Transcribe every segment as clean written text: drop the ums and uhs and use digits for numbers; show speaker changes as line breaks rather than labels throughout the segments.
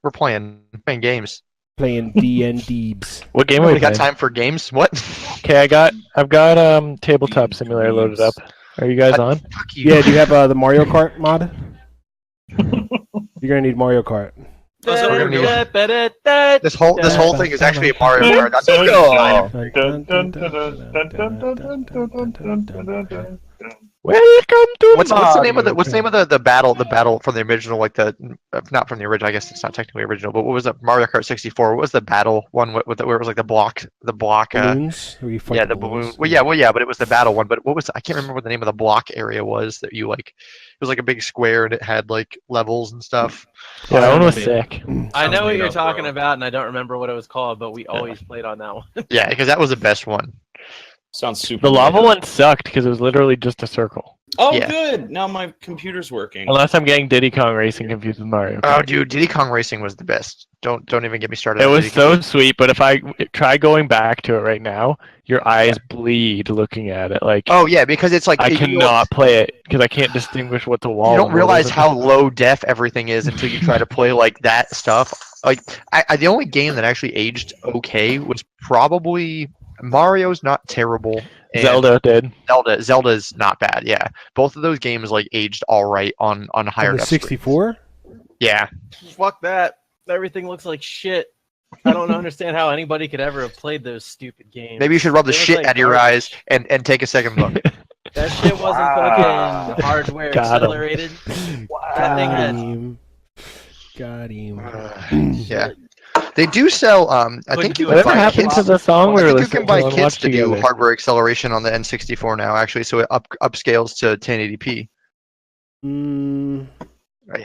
We're playing games.
Playing D&D's.
What game are we
We got
playing?
time for games? What?
Okay, I've got Tabletop Simulator loaded up. Are you guys on?
Fuck you.
Yeah, do you have the Mario Kart mod? You're gonna need Mario Kart.
This whole thing is actually a Mario Kart.
Welcome to
What's the name of the battle from the original, like not from the original, I guess it's not technically original, but what was the Mario Kart 64? What was the battle one where it was like the block
Balloons? Where you fight
yeah, the balloon. Well, yeah, but it was the battle one. But what was I can't remember what the name of the block area was that you like. It was like a big square and it had like levels and stuff.
Yeah, that one was sick.
I know what you're talking about, and I don't remember what it was called, but we always played on that one.
Yeah, because that was the best one.
Sounds super.
The lava one sucked because it was literally just a circle.
Oh,
Yeah.
good. Now my computer's working.
Unless I'm getting Diddy Kong Racing confused with Mario Kart.
Oh, dude, Diddy Kong Racing was the best. Don't even get me started.
It
on
was
Diddy
so
Kong.
sweet, but if I try going back to it right now, your eyes bleed looking at it. Like,
Oh yeah, because it's like
I
you
cannot play it because I can't distinguish what's a wall.
don't
and what
realize
isn't.
how low def everything is until you try to play like that stuff. Like the only game that actually aged okay was probably Mario's not terrible. and
Zelda did.
Zelda's not bad. Yeah, both of those games like aged all right on higher
On the
def
64?
screens. Yeah,
Fuck that. Everything looks like shit. I don't understand how anybody could ever have played those stupid games.
maybe you should rub the
They look
shit
like
out of your
garbage.
eyes and take a second look.
That shit wasn't fucking hardware
Got 'em.
accelerated. That thing had
Got him.
Yeah, they do sell. I think you can
Whatever
buy
happened
kits.
to the song we
I
were
think you
listening
can buy
to and
kits
watch
to do
together?
hardware acceleration on the N64 now, actually, so it upscales to 1080p.
Mm,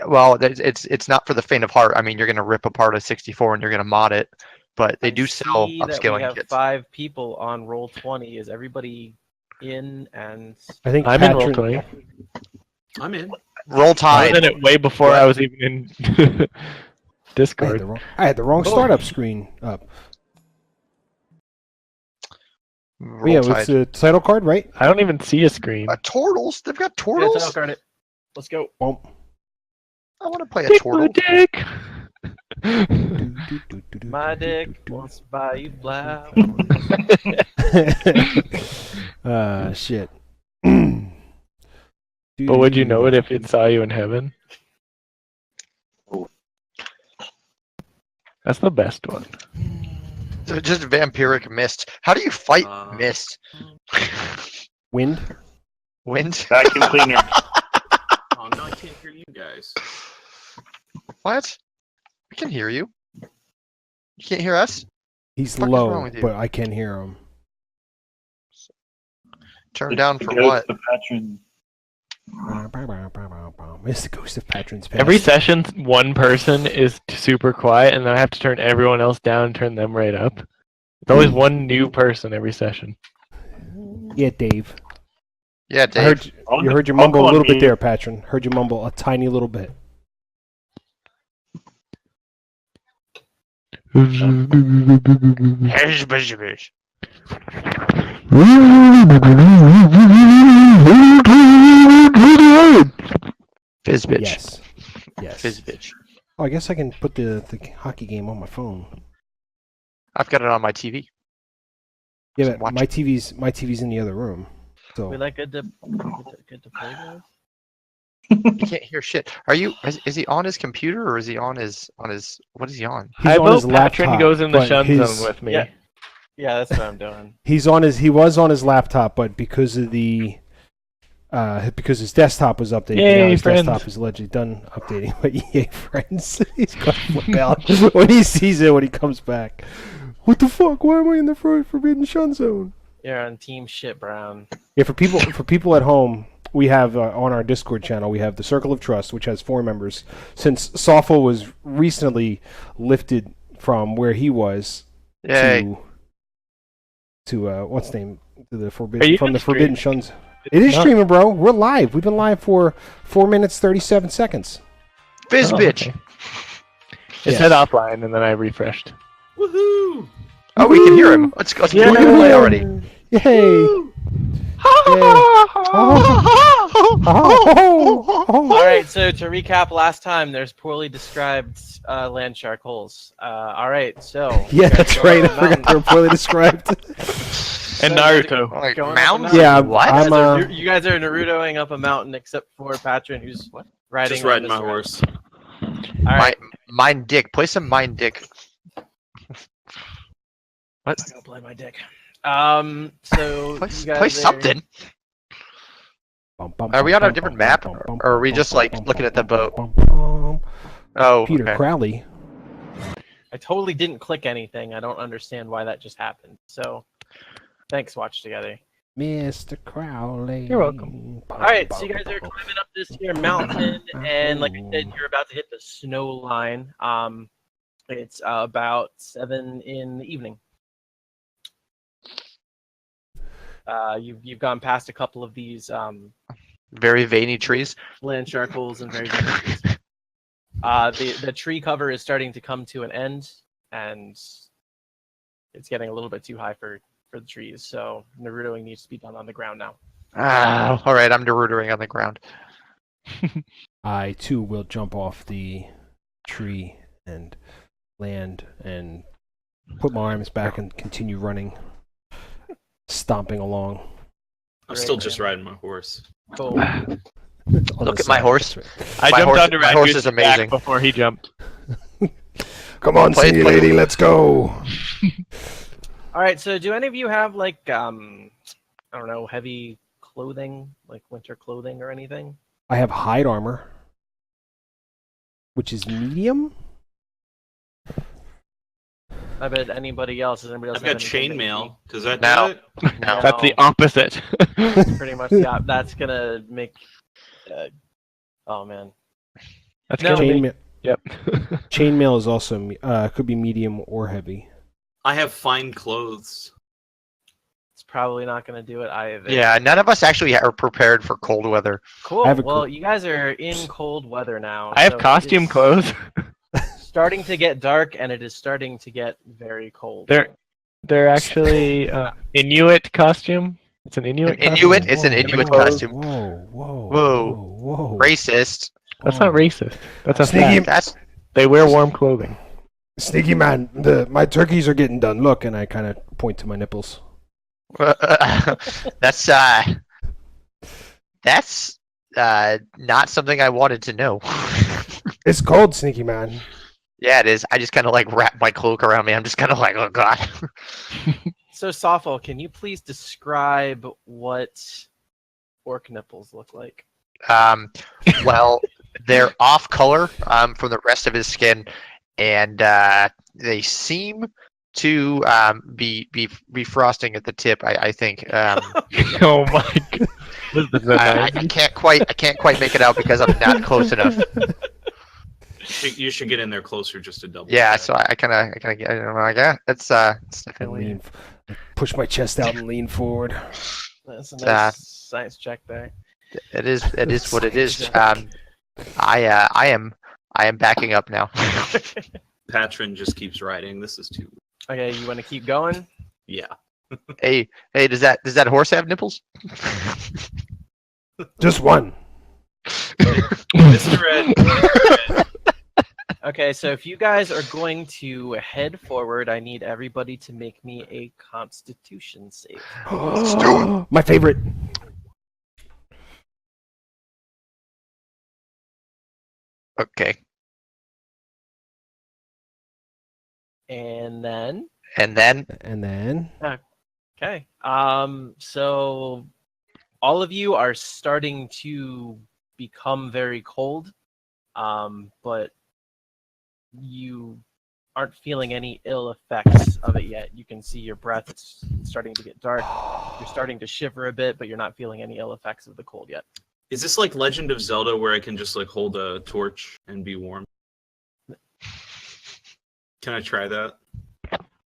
Well, it's not for the faint of heart. I mean, you're gonna rip apart a 64 and you're gonna mod it, but they do sell
See that we
upscaling
have
kits.
5 people on roll 20. Is everybody in? And
I think
I'm in roll
Patrick,
20.
I'm in.
Roll
I was
Tide.
in it way before I was even in Discord.
I had the wrong startup screen up.
Roll
Yeah,
Tide.
it's the title card, right?
I don't even see a screen.
Turtles. They've got
yeah,
turtles.
title card it. Let's go.
Well,
I want to play a
Dick
turtle.
my dick.
My dick wants to buy you flowers.
shit.
But would you know it if it saw you in heaven? That's the best one.
Just vampiric mist. How do you fight mist?
Wind?
Wind?
Vacuum cleaner.
Oh no, I can't hear you guys.
What? We can hear you. You can't hear us?
He's
What the fuck is wrong
low,
with you?
but I can hear him.
Turn down for
Ghost
what?
of Patron.
It's the ghost of Patron's Past.
Every session, one person is super quiet, and then I have to turn everyone else down and turn them right up. It's always one new person every session.
Yeah, Dave.
Yeah,
I
Dave.
heard you heard you
I'll
mumble
go
a
on
little bit
mute.
there, Patron. Heard you mumble a tiny little bit.
Fizz bitch.
Yes. Yes.
Fizz bitch.
Oh, I guess I can put the hockey game on my phone.
I've got it on my TV.
Yeah,
So
but
watch
my TV's in the other room. So
We like good to play guys.
You can't hear shit. Are you? Is he on his computer or is he on his? What is he on?
he's
I
on his
vote Patron
laptop,
goes in the
but
shun
his-
zone with me.
Yeah. Yeah, that's what I'm doing.
He was on his laptop, but because of the because his desktop was updated,
Yay,
now his
friends.
desktop is allegedly done updating. But yay, friends! He's gonna flip out when he sees it when he comes back. What the fuck? Why am I in the forbidden shun zone?
You're on Team Shit Brown.
Yeah, for people at home, we have on our Discord channel we have the Circle of Trust, which has 4 members. Since Sawful was recently lifted from where he was
Yay.
to what's the name? To the
Are you
forbidden
streaming?
shuns. It is
not-
streaming, bro. We're live. We've been live for 4 minutes 37 seconds.
Fizz
Oh,
bitch.
okay. It
Yes.
said offline, and then I refreshed.
Woohoo!
Oh, we can hear him. Let's
Yeah.
play already.
Yay!
All right, so to recap last time, there's poorly described land shark holes. All right, so
Yeah, that's right. I forgot they were poorly described.
And
So
Naruto.
Like
Going up
mountains?
and
Yeah,
What?
You guys are Narutoing up a mountain, except for Patron, who's riding.
Just riding
on
my
this
horse.
All right,
Mind dick. Play some mind dick.
I'm gonna play my dick. So
Play,
you guys
play
are-
something. Are we on a different map, or are we just like looking at the boat? Oh,
Peter
okay.
Crowley.
I totally didn't click anything. I don't understand why that just happened. So, thanks, Watch Together.
Mr. Crowley.
You're welcome.
All right, so you guys are climbing up this here mountain, and like I said, you're about to hit the snow line. It's about 7 in the evening. You've gone past a couple of these
Very veiny trees.
land shark holes and very the tree cover is starting to come to an end, and it's getting a little bit too high for the trees. So Narutoing needs to be done on the ground now.
All right, I'm Narutoing on the ground.
I too will jump off the tree and land and put my arms back and continue running, stomping along.
I'm still just riding my horse.
Cool.
on
Look
the
at my
side.
horse.
I
My
jumped
horse-
onto
my
Red
horse
Goose's
is
back
amazing.
before he jumped.
Come on,
Play-
senior
play-
lady, let's go.
All right. So do any of you have like I don't know, heavy clothing, like winter clothing or anything?
I have hide armor, which is medium.
I bet anybody else. Does anybody else
I've got
have anything that
chainmail. Does that
No.
do it?
No.
That's the opposite.
Pretty much, yeah. That's gonna make. Oh man.
That's
No,
gonna
they-
be-
Chainmail.
Yep.
Chainmail is also could be medium or heavy.
I have fine clothes.
It's probably not gonna do it either.
Yeah, none of us actually are prepared for cold weather.
Cool.
I have a
Well,
cool-
you guys are in cold weather now.
I have
so
costume
it's
clothes.
Starting to get dark, and it is starting to get very cold.
They're actually Inuit costume. It's an Inuit.
Inuit?
Costume.
It's an
Whoa,
Inuit
whoa,
costume.
Whoa, whoa,
Whoa.
whoa.
Racist.
That's not racist. That's a
Sneaky-
fact.
That's
They wear warm clothing.
Sneaky man, my turkeys are getting done. Look, and I kind of point to my nipples.
that's not something I wanted to know.
It's cold, sneaky man.
Yeah, it is. I just kind of like wrap my cloak around me. I'm just kind of like, oh god.
So, Sawful, can you please describe what orc nipples look like?
Well, they're off color from the rest of his skin, and they seem to be frosting at the tip. I think.
Oh my god.
I can't quite make it out because I'm not close enough.
You should get in there closer just to double.
Yeah,
check.
so I kind of get. I'm like, yeah, it's
And
definitely.
push my chest out and lean forward.
That's a
Uh,
nice science check there.
It is what it is. I am backing up now.
Patron just keeps riding. This is too.
Okay, you want to keep going?
Yeah.
hey, does that horse have nipples?
Just one.
Mr. Red.
Okay, so if you guys are going to head forward, I need everybody to make me a Constitution save.
My favorite.
Okay,
And then,
and then
And then
okay, so all of you are starting to become very cold, but you aren't feeling any ill effects of it yet. You can see your breath; it's starting to get dark. You're starting to shiver a bit, but you're not feeling any ill effects of the cold yet.
Is this like Legend of Zelda where I can just like hold a torch and be warm? Can I try that?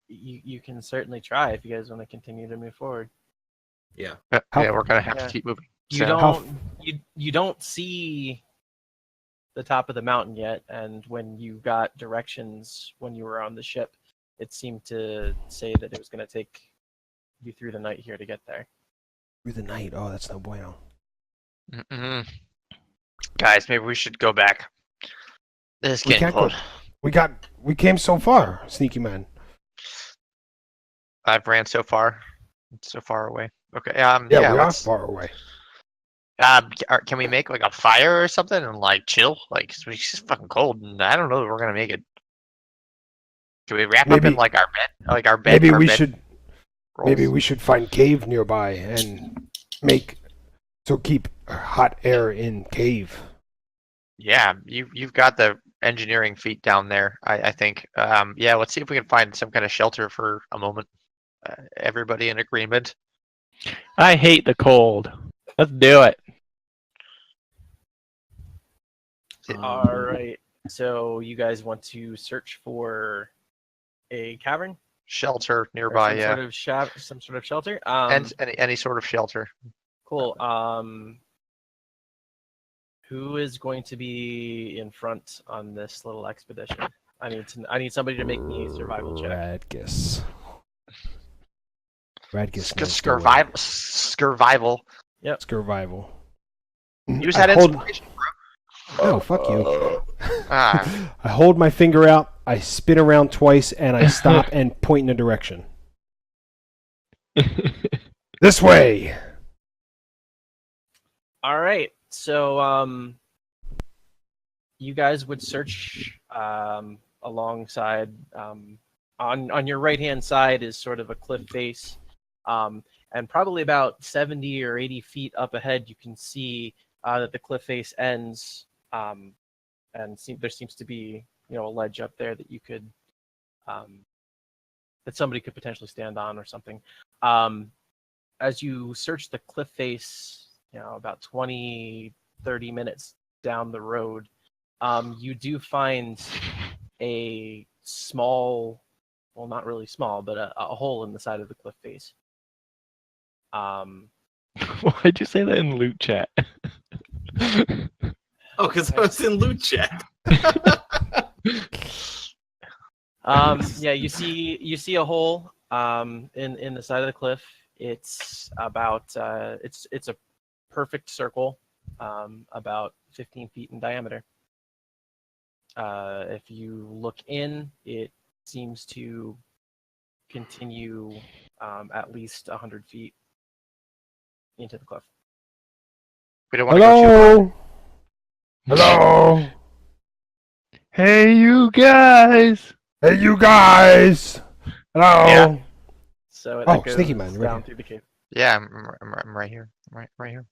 You can certainly try if you guys want to continue to move forward.
Yeah.
How-
yeah, we're gonna have
Yeah.
to keep moving.
You
So-
don't you don't see the top of the mountain yet, and when you got directions when you were on the ship, it seemed to say that it was going to take you through the night here to get there.
through the night. Oh, that's no bueno.
Mm-mm. Guys, maybe we should go back. This is
We
getting
can't go.
cold.
We came so far, Sneaky Man.
I've ran so far. It's so far away. Okay.
Yeah, we are
let's.
far away.
Can we make like a fire or something and like chill? Like, 'cause it's just fucking cold, and I don't know if we're gonna make it. Can we wrap up in
Maybe-
like our bed? Like our bed.
Maybe
our
we
bed
should.
rolls?
Maybe we should find cave nearby and keep hot air in cave.
Yeah, you've got the engineering feat down there. I think. Yeah. Let's see if we can find some kind of shelter for a moment. Everybody in agreement.
I hate the cold. Let's do it.
All right. So you guys want to search for a cavern?
Shelter
Or
nearby.
some
Yeah.
sort of some sort of shelter.
And any sort of shelter.
Cool. Who is going to be in front on this little expedition? I need somebody to make me a survival check.
Radgus. Radgus. knows the way.
Survival.
Survival.
Use
I
that
hold-
inspiration.
Oh, fuck you.
Ah,
I hold my finger out, I spin around twice, and I stop and point in a direction. This way!
All right. So you guys would search alongside on your right hand side is sort of a cliff face, and probably about 70 or 80 feet up ahead you can see that the cliff face ends, and there seems to be a ledge up there that you could that somebody could potentially stand on or something. As you search the cliff face, about 20, 30 minutes down the road, you do find a small, well, not really small, but a hole in the side of the cliff face.
Why'd you say that in loot chat?
Oh, because I was in loot chat.
Yeah, you see a hole in the side of the cliff. It's about it's a perfect circle, about 15 feet in diameter. If you look in, it seems to continue at least 100 feet into the cliff.
we don't want to go too far.
Hello? Hello?
Hey, you guys!
Hey, you guys! Hello?
Yeah.
So
Oh,
that goes
Sneaky Man, right
down
here.
through the cave.
Yeah, I'm right here. Right here.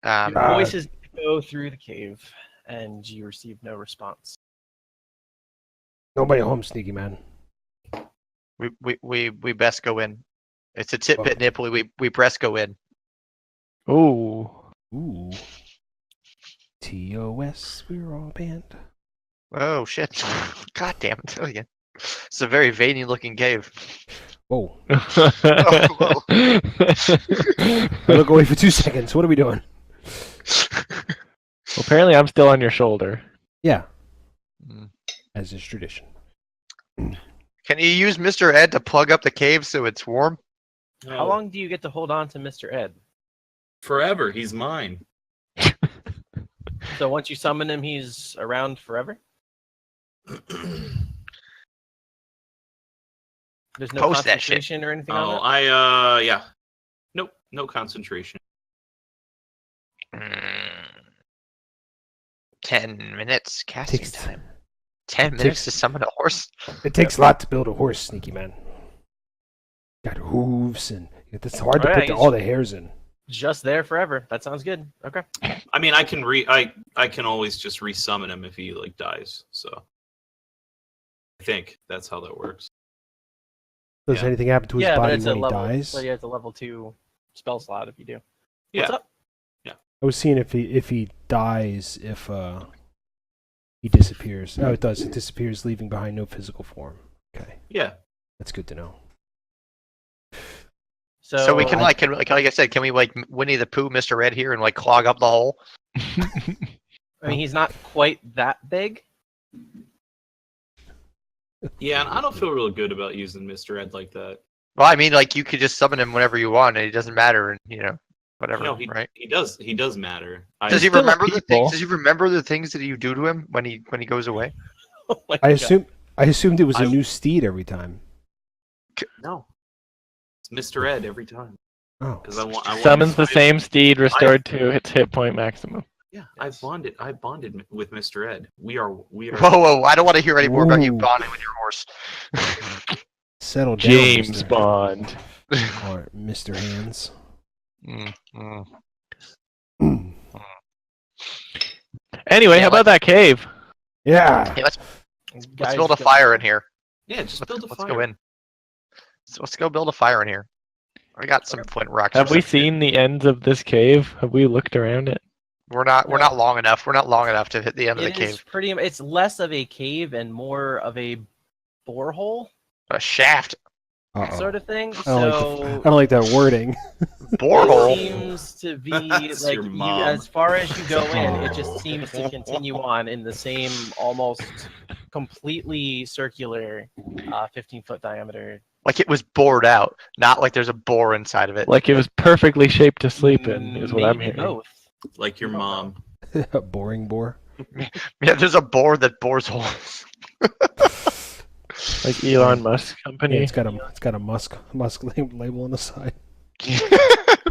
Your
Uh,
voices go through the cave, and you receive no response.
Nobody home, Sneaky Man.
we best go in. It's a tit pit nipple. We best go in.
Oh.
Ooh. TOS, we're all banned.
Oh shit! God damn it! Again. It's a very veiny looking cave.
Whoa.
whoa.
I look away for 2 seconds. What are we doing?
Apparently, I'm still on your shoulder.
Yeah,
Mm.
as is tradition.
Can you use Mr. Ed to plug up the cave so it's warm?
How long do you get to hold on to Mr. Ed?
Forever. He's mine.
So once you summon him, he's around forever? There's no
Post that shit.
concentration or anything
Oh,
on that?
yeah. Nope, no concentration.
10 minutes casting
Takes-
time. 10 minutes to summon a horse?
It takes a lot to build a horse, Sneaky Man. Got hooves and it's hard to
Alright,
put all the hairs in.
Just there forever. That sounds good. Okay.
I mean, I can I can always just resummon him if he like dies. So I think that's how that works.
Does
Yeah.
anything happen to his
Yeah, but
body
it's a
when he
level.
dies?
So yeah, it's a level 2 spell slot if you do.
Yeah.
What's up?
I was seeing if he dies, if he disappears. Oh, it does. It disappears, leaving behind no physical form. Okay,
Yeah.
that's good to know.
So we can like I said, can we like Winnie the Pooh, Mr. Ed here and like clog up the hole?
I mean, he's not quite that big.
Yeah, and I don't feel real good about using Mr. Ed like that.
Well, I mean, like you could just summon him whenever you want, and it doesn't matter, and whatever,
He
right?
he does matter.
Does he
still
remember the
people.
things? Does he remember the things that you do to him when he goes away?
Oh my
I
God.
assumed it was a
I-
new steed every time.
No, it's Mr. Ed every time.
Oh.
Because I want
Summons the same steed restored to its hit point maximum.
Yeah,
Yes.
I bonded with Mr. Ed. We are.
Whoa! I don't want to hear any more about you
Ooh.
bonding with your horse.
Settle down,
James
Mr.
Bond.
Or Mr. Hands.
Mm, mm.
Mm.
Anyway, how about that cave?
Yeah.
Hey, let's
Guys,
build a
go-
fire in here.
Yeah, just build a
Let's
fire.
go in. So let's go build a fire in here. I got some flint rocks.
Have
or
we
something.
seen the ends of this cave? Have we looked around it?
We're not long enough. We're not long enough to hit the end of the
It is
cave.
pretty. It's less of a cave and more of a borehole
A shaft.
Uh-oh.
sort of thing.
I
So
don't like that wording.
it
Borehole.
seems to be
That's
like
your
you,
mom.
as far as you go in, it
Oh.
just seems to continue on in the same almost completely circular 15-foot diameter.
Like it was bored out, not like there's a bore inside of it.
Like it was perfectly shaped to sleep in, is what I'm
Maybe
hearing.
both.
Like your
I don't
mom.
A boring bore.
Yeah, there's a bore that bores holes.
Like Elon Musk
Yeah,
company.
it's got a Musk label on the side.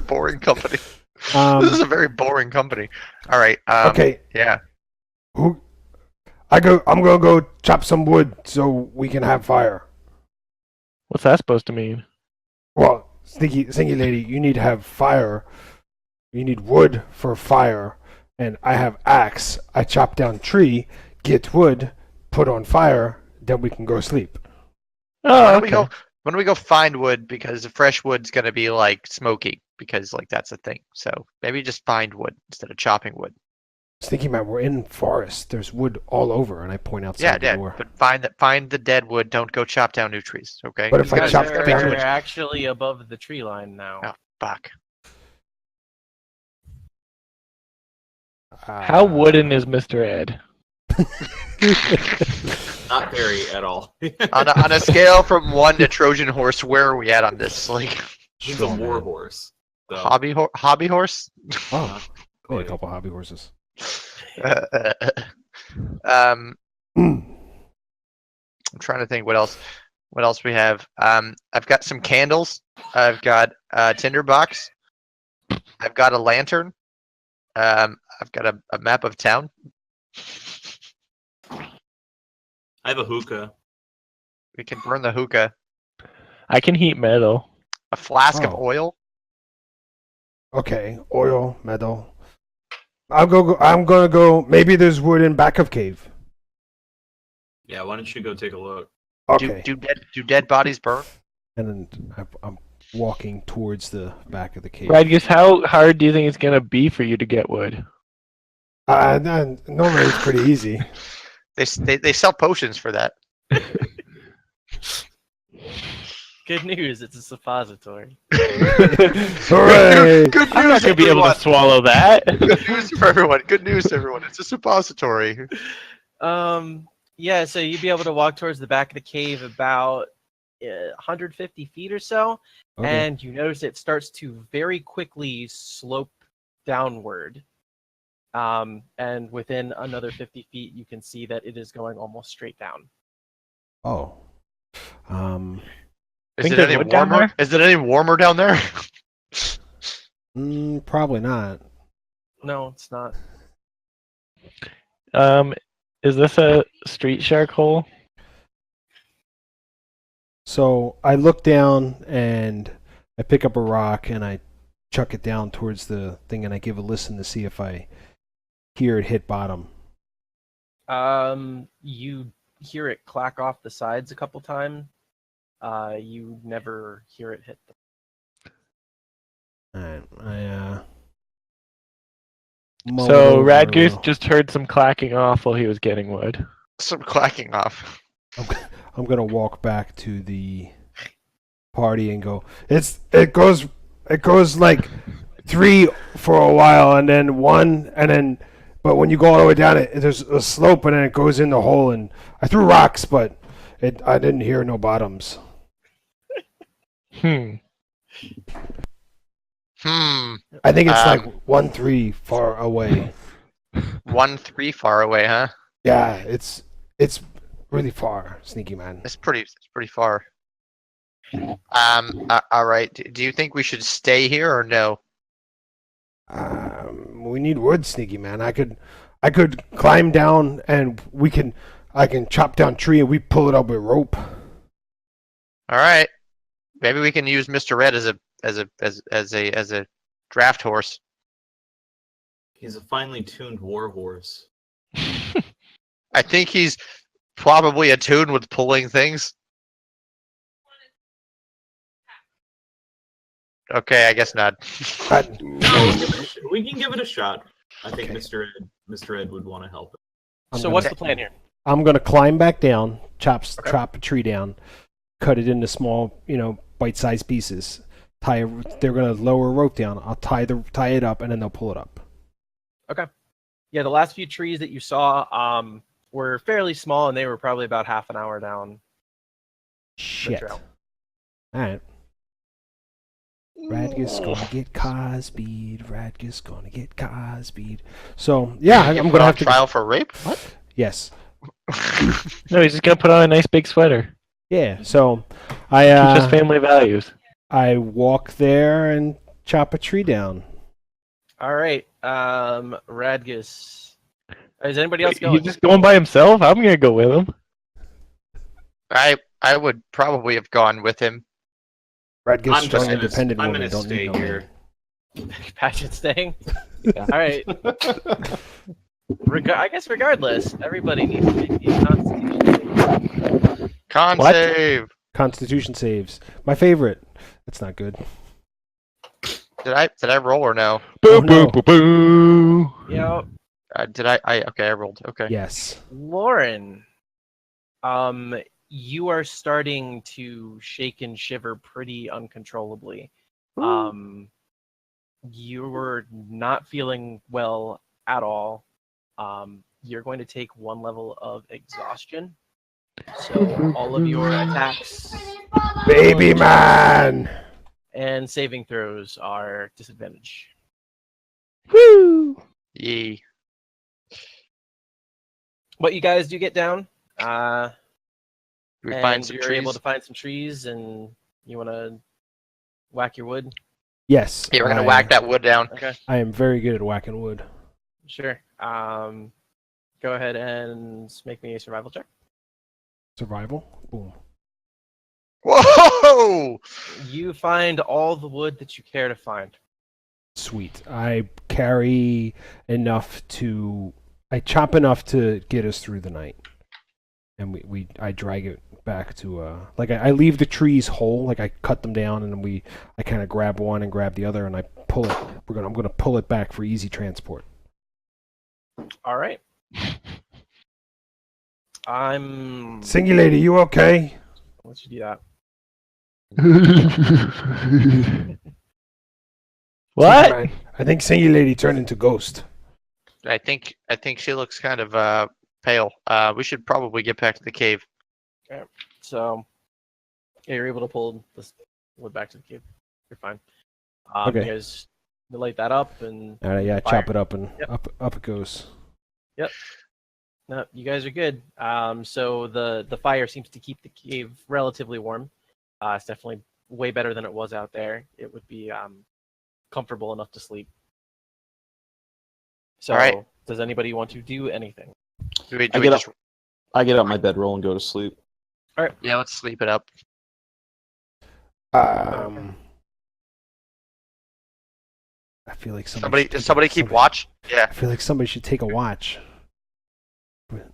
Boring company. This is a very boring company. All right.
Okay.
Yeah.
I'm gonna go chop some wood so we can have fire.
What's that supposed to mean?
Well, Stinky Lady, you need to have fire. You need wood for fire, and I have axe. I chop down tree, get wood, put on fire, then we can go sleep.
Why
Oh,
don't we
okay.
go? Why don't we go find wood because the fresh wood's gonna be like smoky because like that's a thing. So maybe just find wood instead of chopping wood.
Stinky Man, we're in forest. There's wood all over, and I point outside
Yeah,
the
yeah.
door.
But find the dead wood. Don't go chop down new trees. Okay.
But if
You
I
guys
chop
are
down-
actually above the tree line now.
Oh. Fuck.
How wooden is Mr. Ed?
Not very at all.
on a scale from 1 to Trojan horse, where are we at on this? Like
He's a
Strong
war
man.
horse. So,
hobby horse?
Oh, we had a couple hobby horses.
I'm
Mm.
trying to think what else we have. I've got some candles. I've got a tinderbox. I've got a lantern. I've got a map of town.
I have a hookah.
We can burn the hookah.
I can heat metal.
A flask of
Oh.
oil.
Okay, oil, metal. I'm gonna go. Maybe there's wood in back of cave.
Yeah, why don't you go take a look?
Okay,
Do dead bodies burn?
and then I'm walking towards the back of the cave.
Radgus, how hard do you think it's gonna be for you to get wood?
Normally it's pretty easy.
They sell potions for that.
Good news, it's a suppository.
Hooray!
Good
I'm not gonna be able to swallow that.
Good news for everyone. Good news to everyone. It's a suppository.
Yeah, so you'd be able to walk towards the back of the cave about 150 feet or so,
Okay.
and you notice it starts to very quickly slope downward. And within another 50 feet, you can see that it is going almost straight down.
Oh.
Is
Think
it
there's
any
wood down
warmer?
there?
Is it any warmer down there?
Probably not.
No, it's not.
Is this a street shark hole?
So I look down and I pick up a rock and I chuck it down towards the thing and I give a listen to see if I hear it hit bottom.
You hear it clack off the sides a couple times. You never hear it hit the
Alright, I
So Radgoose just heard some clacking off while he was getting wood.
Some clacking off.
I'm gonna walk back to the party and go. It goes like 3 for a while and then 1 and then, but when you go all the way down it, there's a slope and then it goes in the hole and I threw rocks but I didn't hear no bottoms.
Hmm.
I think it's like
Um,
1-3 far away.
1-3 far away, huh?
Yeah, it's really far, Sneaky Man.
It's pretty far. All right. Do you think we should stay here or no?
We need wood, Sneaky Man. I could climb down and I can chop down tree and we pull it up with rope.
All right. Maybe we can use Mr. Red as a draft horse.
He's a finely tuned war horse.
I think he's probably attuned with pulling things. Okay, I guess not.
No, we can give it a shot. I think
Okay.
Mr. Ed would want to help.
So what's the plan here?
I'm gonna climb back down, chop a tree down, cut it into small, bite-sized pieces. They're gonna lower a rope down. I'll tie it up, and then they'll pull it up.
Yeah, the last few trees that you saw were fairly small, and they were probably about half an hour down.
Shit.
trail.
All right. Radgus gonna get Cosbeed. Radgus gonna get Cosbeed. So yeah, I'm gonna have to.
trial for rape.
What? Yes.
No, he's just gonna put on a nice big sweater.
Yeah. So
Just family values.
I walk there and chop a tree down.
All right, Radgus. Is anybody else going?
He's just going by himself? I'm gonna go with him.
I would probably have gone with him.
Radgus
I'm
strong,
gonna-
independent
I'm
woman.
gonna
Don't
stay
need no
here.
man.
Patchet staying. All right. I guess regardless, everybody needs to make a constitution.
Con
What?
save.
Constitution saves. My favorite. That's not good.
Did I roll or no?
Oh,
Boo
no.
boo boo boo.
Yep.
Did I? Okay, I rolled. Okay.
Yes.
Lauren, you are starting to shake and shiver pretty uncontrollably. You're not feeling well at all. You're going to take 1 level of exhaustion. So all of your attacks
Baby man.
and saving throws are disadvantage.
Woo!
Yee.
What you guys do get down,
We
and
find some
you're
trees.
able to find some trees, and you want to whack your wood.
Yes.
Yeah, we're gonna whack that wood down.
Okay,
I am very good at whacking wood.
sure. Go ahead and make me a survival check.
Survival. Boom.
Whoa!
You find all the wood that you care to find.
Sweet. I carry enough to. I chop enough to get us through the night, and I drag it back to like I leave the trees whole, like I cut them down, and then I kind of grab one and grab the other, and I pull it. I'm gonna pull it back for easy transport.
All right. I'm.
Singy lady, you okay?
Let's do that.
What?
Singy man. I think Singy lady turned into ghost.
I think she looks kind of pale. We should probably get back to the cave.
So, yeah, you're able to pull this wood back to the cave. You're fine.
Okay.
You guys light that up, and
All right, yeah,
Fire.
chop it up and
Yep.
up it goes.
no, you guys are good. So the fire seems to keep the cave relatively warm. It's definitely way better than it was out there. It would be comfortable enough to sleep. So,
All right.
does anybody want to do anything?
Do we
I
we
get
just,
I get up my bedroll and go to sleep.
yeah, let's sleep it up.
I feel like
Somebody keep watch. Yeah,
I feel like somebody should take a watch.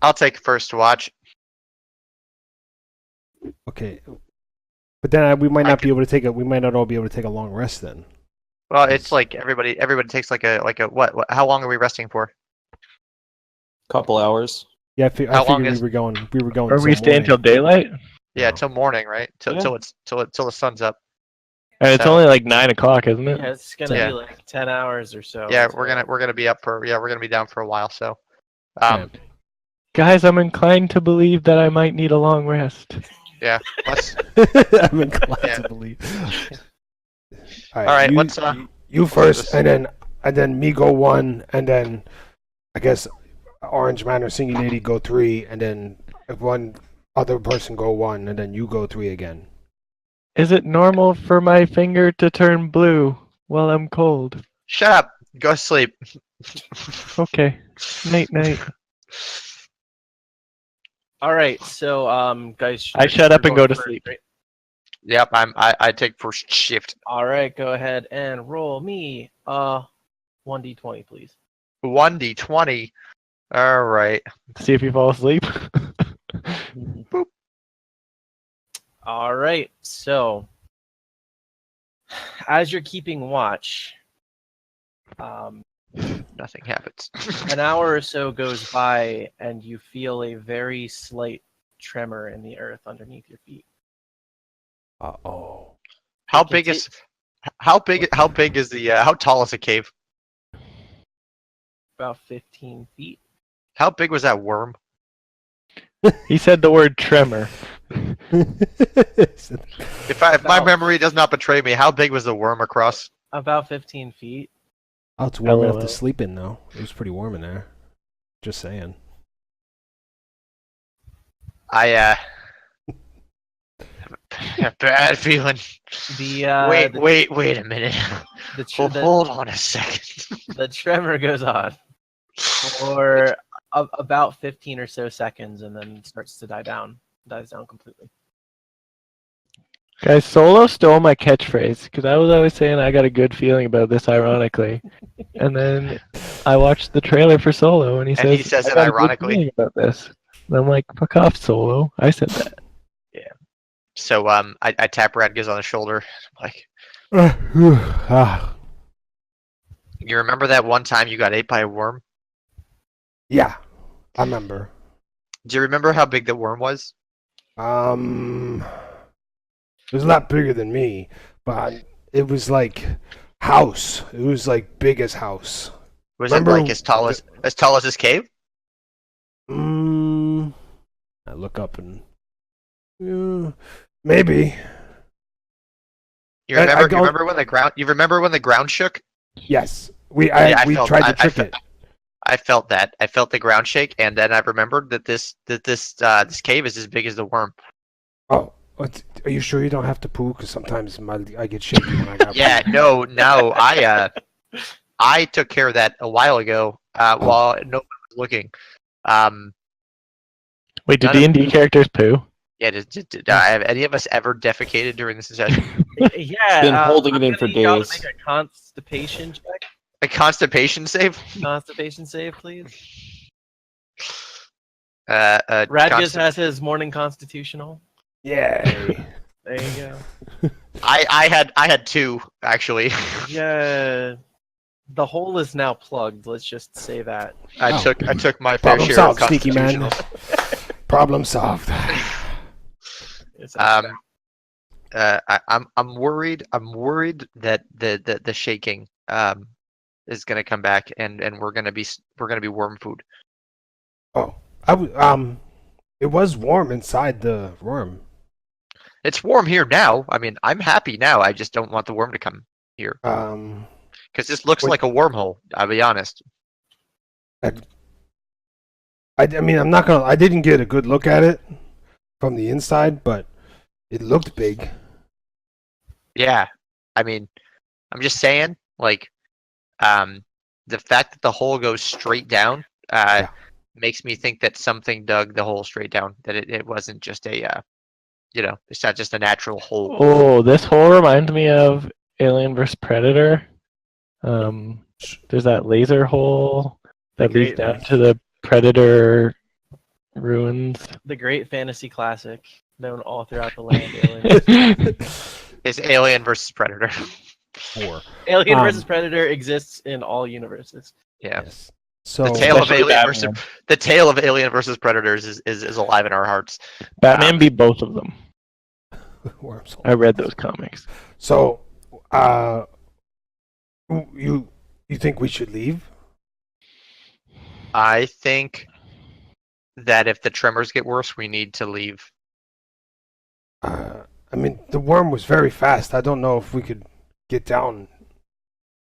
I'll take first watch.
Okay, but then we might not be able to take we might not all be able to take a long rest then.
Well, it's like everybody takes like a what? How long are we resting for?
Couple hours.
Yeah, I
How long
figured
is-
we were going.
Or
till
we stay
morning.
until daylight?
Yeah,
No.
till morning, right? Till
Yeah.
till the sun's up.
And it's
So-
only like 9 o'clock, isn't it?
Yeah, it's gonna
Yeah.
be like 10 hours or so.
Yeah,
until-
we're gonna be up for we're gonna be down for a while. So,
Yeah.
Guys, I'm inclined to believe that I might need a long rest.
Yeah. Let's.
I'm inclined
Yeah.
to believe.
All right.
you,
Let's.
you first,
this-
and then me go 1, and then I guess Orange Man or Singing Lady go 3, and then if one other person go 1, and then you go 3 again.
Is it normal for my finger to turn blue while I'm cold?
Shut up. Go to sleep.
Okay. Night night.
All right, so guys,
I shut up
you're
and go
going
to
first,
sleep.
right?
Yep. I take first shift.
All right, go ahead and roll me 1d20, please.
1d20. All right.
See if you fall asleep.
All right, so as you're keeping watch,
Nothing happens.
an hour or so goes by, and you feel a very slight tremor in the earth underneath your feet.
Uh-oh.
How
It
big
can
is? How big is the? How tall is the cave?
About 15 feet.
How big was that worm?
He said the word tremor.
If my
About-
memory does not betray me, how big was the worm across?
About 15 feet.
Oh, it's warm enough
LOL.
to sleep in, though. It was pretty warm in there. Just saying.
I have a bad feeling.
The
Wait a minute.
the, tr-
Well,
the,
hold on a second.
the tremor goes on for about 15 or so seconds, and then starts to dies down completely.
Guys, Solo stole my catchphrase because I was always saying I got a good feeling about this, ironically. And then I watched the trailer for Solo, and he
And he
says,
says
I
it
got a good
ironically.
feeling about this. And I'm like, fuck off, Solo. I said that.
So I tap Radgiz on the shoulder. Like,
Ah,
you remember that one time you got ate by a worm?
yeah, I remember.
Do you remember how big the worm was?
It was a lot bigger than me, but it was like house. It was like big as house.
Was
Remember
it like as tall as this cave?
I look up and maybe.
You
I
remember?
don't-
You remember when the ground? You remember when the ground shook?
Yes,
Yeah, I
we
felt-
tried to
I
trick
fe-
it.
I felt that. I felt the ground shake, and then I remembered that this cave is as big as the worm.
Oh, are you sure you don't have to poo? Because sometimes I get shaky when I got.
Yeah,
poo.
no. I took care of that a while ago. While no one was looking.
Wait, do
None of-
D&D characters poo?
Yeah. Have any of us ever defecated during this session?
Yeah,
Been holding
I'm
it in
gonna
for
need y'all to
days.
make a constipation check.
A constipation save?
Constipation save, please.
Consti-
Radgiz has his morning constitutional.
Yay!
There you go.
I had 2 actually.
Yeah, the hole is now plugged. Let's just say that.
I
Oh.
took my fair
Problem
share
solved,
of
sneaky man.
constitutionals.
Problem solved.
It's
I'm worried. I'm worried that the shaking is gonna come back, and we're gonna be worm food.
Oh, it was warm inside the worm.
It's warm here now. I mean, I'm happy now. I just don't want the worm to come here because this looks
Wait.
like a wormhole. I'll be honest.
I mean, I'm not gonna. I didn't get a good look at it from the inside, but it looked big.
Yeah, I mean, I'm just saying, like, the fact that the hole goes straight down makes me think that something dug the hole straight down. That it wasn't just a, it's not just a natural hole.
Oh, this hole reminds me of Alien vs. Predator. There's that laser hole that leads down to the Predator ruins.
the great fantasy classic known all throughout the land. Alien,
It's Alien versus Predator.
4.
Alien vs. Predator exists in all universes.
Yeah.
Yes. So
The tale of
Especially
Alien versus
Batman.
the tale of Alien versus Predators is alive in our hearts.
Batman beat both of them.
worms.
I read those comics.
So, you think we should leave?
I think that if the tremors get worse, we need to leave.
I mean, the worm was very fast. I don't know if we could get down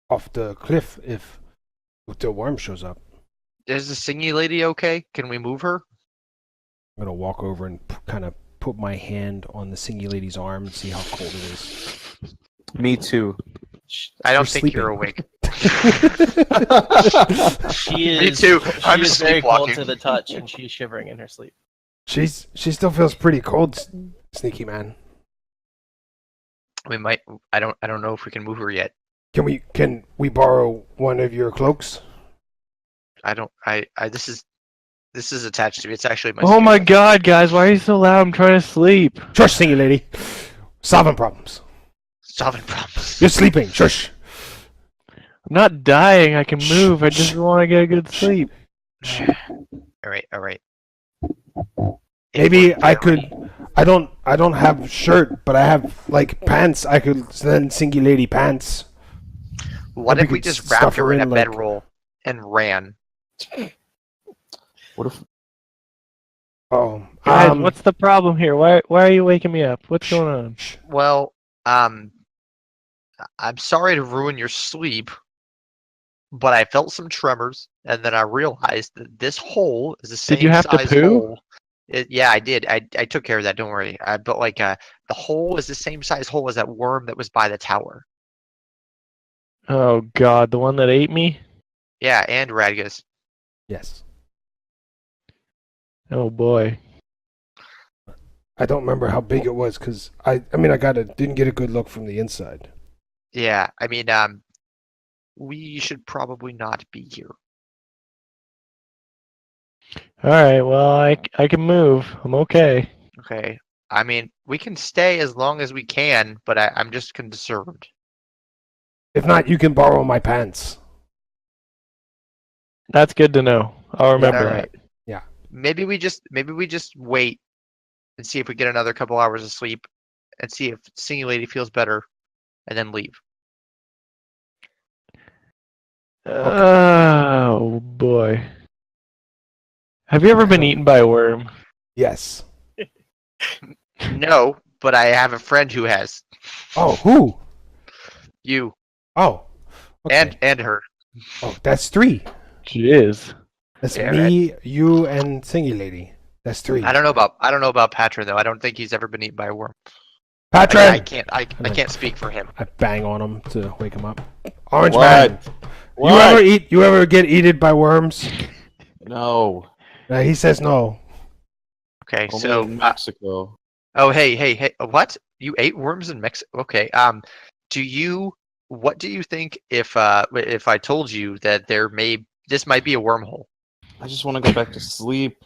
off the cliff if the worm shows up.
Is the singy lady okay? Can we move her?
I'm gonna walk over and kind of put my hand on the singy lady's arm and see how cold it is.
Me too.
I don't
She's
think you're
sleeping.
awake.
She
Me
is.
too. I'm
She is very cold
sleepwalking.
to the touch, and she's shivering in her sleep.
She still feels pretty cold, sneaky man.
We might. I don't know if we can move her yet.
Can we borrow one of your cloaks?
I don't. This is attached to me. It's actually my.
Oh my god, guys, why are you so loud? I'm trying to sleep.
Shush, singy lady. Solving problems.
Solving problems.
You're sleeping. Shush.
I'm not dying. I can move. I just want to get a good sleep.
All right.
Maybe I could. I don't have shirt, but I have like pants. I could send singy lady pants.
What
Or
if
we
we
could
just
stuff
wrapped her
her
in a
in, like-
bedroll and ran?
What if
Oh,
Guys, what's the problem here? Why are you waking me up? What's going on?
Well, I'm sorry to ruin your sleep, but I felt some tremors, and then I realized that this hole is the same
Did you have to
size
poo?
hole. Yeah, I did. I took care of that. Don't worry. But like, the hole is the same size hole as that worm that was by the tower.
Oh god, the one that ate me?
Yeah, and Radgus.
yes.
Oh boy.
I don't remember how big it was because I didn't get a good look from the inside.
Yeah, I mean, we should probably not be here.
Alright, well, I can move. I'm okay.
Okay. I mean, we can stay as long as we can, but I'm just concerned.
If not, you can borrow my pants.
That's good to know. I'll remember
Alright.
that.
Maybe we just wait and see if we get another couple hours of sleep and see if Singy Lady feels better and then leave.
Oh boy. Have you ever been eaten by a worm?
Yes.
No, but I have a friend who has.
Oh, who?
You
Oh. Okay.
and her.
Oh, that's 3.
Jeez.
That's
Yeah,
me, you, and singy lady. That's 3.
I don't know about Patron though. I don't think he's ever been eaten by a worm.
Patron.
I can't speak for him.
I bang on him to wake him up. Orange
What?
man.
What?
You ever get eaten by worms?
No.
He says no.
Okay,
Only
so
in Mexico.
oh hey, what? You ate worms in Mexico? Okay. What do you think if I told you that this might be a wormhole?
I just want to go back to sleep.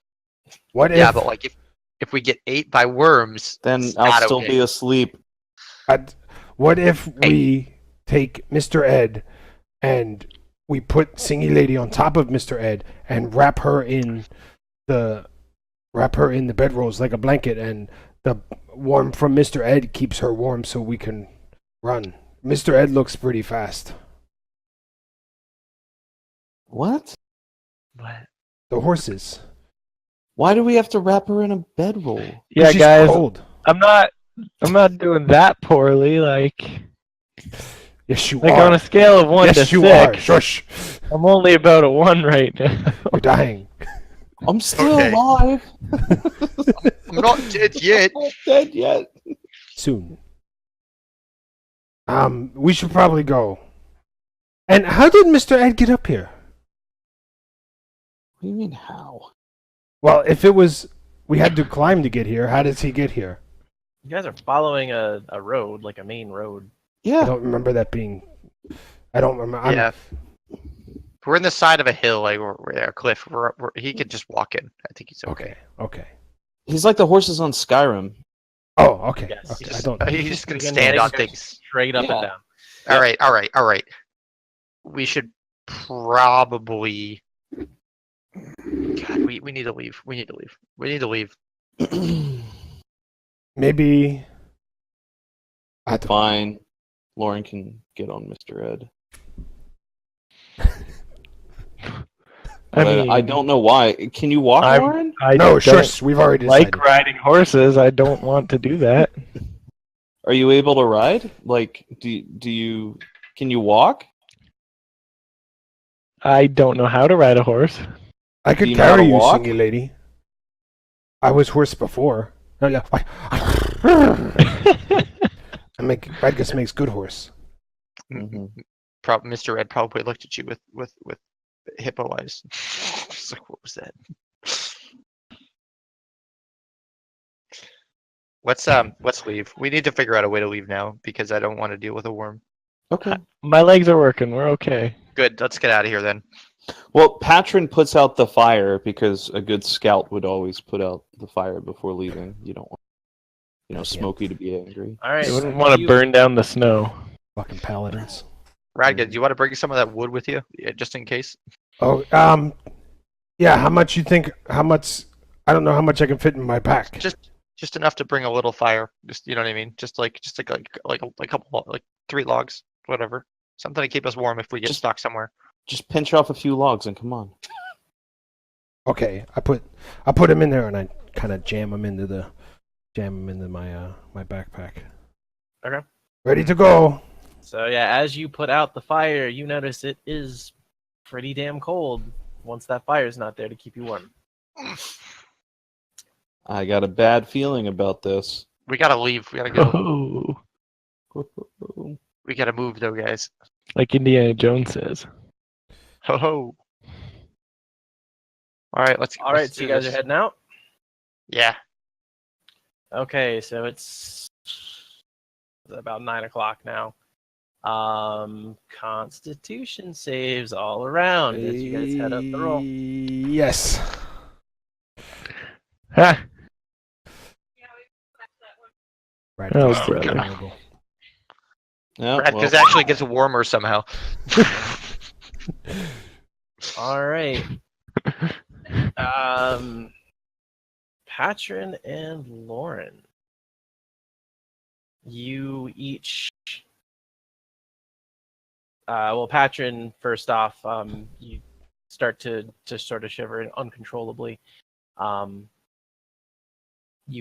What
Yeah,
if
but like if we get ate by worms,
Then
it's
I'll
not
still
okay.
be asleep.
what if we take Mr. Ed and we put Singy Lady on top of Mr. Ed and wrap her in the bedrolls like a blanket, and the worm from Mr. Ed keeps her warm so we can run. Mr. Ed looks pretty fast.
What?
What?
The horses.
Why do we have to wrap her in a bedroll?
Yeah,
She's
guys,
cold.
I'm not doing that poorly. Like
Yes, you
on
are.
a scale of 1
yes,
to
you
6,
are. Shush.
I'm only about a 1 right now.
You're dying.
I'm still
Okay.
alive.
I'm not dead yet.
I'm not dead yet.
Soon. We should probably go. And how did Mr. Ed get up here?
What do you mean how?
Well, if it was we had to climb to get here, how does he get here?
You guys are following a road, like a main road.
I
Yeah.
don't remember that being. I don't remember.
Yeah. We're in the side of a hill, like we're a cliff. He could just walk in. I think he's okay.
Okay.
He's like the horses on Skyrim.
Oh, okay.
Yes.
Okay.
He's
I don't.
He's just gonna
Again,
stand on
legs
things.
Straight up
Yeah.
and down.
All right. We should probably. God, we need to leave. We need to leave.
Maybe. I don't.
Fine. Lauren can get on Mr. Ed. I don't know why. Can you walk,
I'm-
Lauren?
I
No,
don't
shush. We've already
like
decided.
riding horses. I don't want to do that.
Are you able to ride? Like, do you? Can you walk?
I don't know how to ride a horse.
I
Do
could
you know how
carry
to
you,
walk?
singy lady. I was horse before. No, yeah. Radgus makes good horse.
Mhm.
Mr. Red probably looked at you with hippo eyes. It's like, what was that? Let's leave. We need to figure out a way to leave now because I don't want to deal with a worm.
Okay.
My legs are working. We're okay.
Good. Let's get out of here then.
Well, Patron puts out the fire because a good scout would always put out the fire before leaving. You don't want, Smokey to be angry.
All right.
You wouldn't want to burn down the snow.
Fucking paladins.
Radgad, do you want to bring some of that wood with you, just in case?
Oh, yeah. How much you think? How much? I don't know how much I can fit in my pack.
Just enough to bring a little fire. Just, you know what I mean? Just like a couple, like 3 logs, whatever. Something to keep us warm if we get stuck somewhere.
Just pinch off a few logs and come on.
Okay, I put him in there and I kind of jam him into my my backpack.
Okay.
Ready to go.
So yeah, as you put out the fire, you notice it is pretty damn cold once that fire's not there to keep you warm.
I got a bad feeling about this.
We gotta leave. We gotta go.
Oh,
We gotta move though, guys.
like Indiana Jones says.
Ho ho. All right, let's.
All right,
let's
so you
do
guys
this.
are heading out.
Yeah.
Okay, so it's about 9 o'clock now. Constitution saves all around as you guys head up the roll.
Yes.
Ha!
Right.
Oh,
that's
brother.
terrible.
Yeah,
Radgad actually gets warmer somehow.
All right. Patron and Lauren, you each. Well, Patron, first off, you start to sort of shiver uncontrollably. You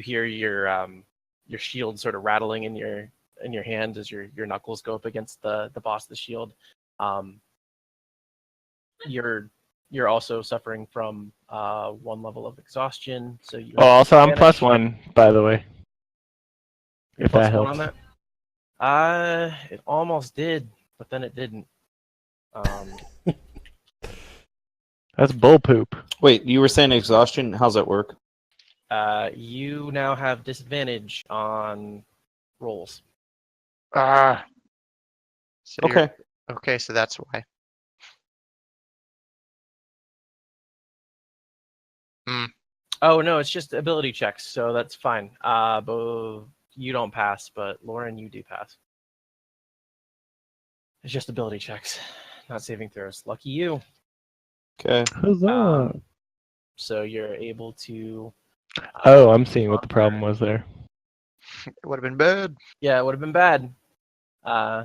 hear your shield sort of rattling in your hand as your knuckles go up against the boss of the shield. You're also suffering from 1 level of exhaustion, so you.
Oh, also I'm
advantage.
+1, by the way. If
Plus
that
1
helps.
on that. It almost did, but then it didn't.
That's bull poop.
Wait, you were saying exhaustion? How's that work?
You now have disadvantage on rolls.
Ah. So
Okay.
Okay, so that's why.
Oh no, it's just ability checks, so that's fine. But you don't pass, but Lauren, you do pass. It's just ability checks, not saving throws. Lucky you.
Okay.
Huzzah!
So you're able to.
Oh, I'm seeing what the problem was there.
It would have been bad.
Yeah, it would have been bad.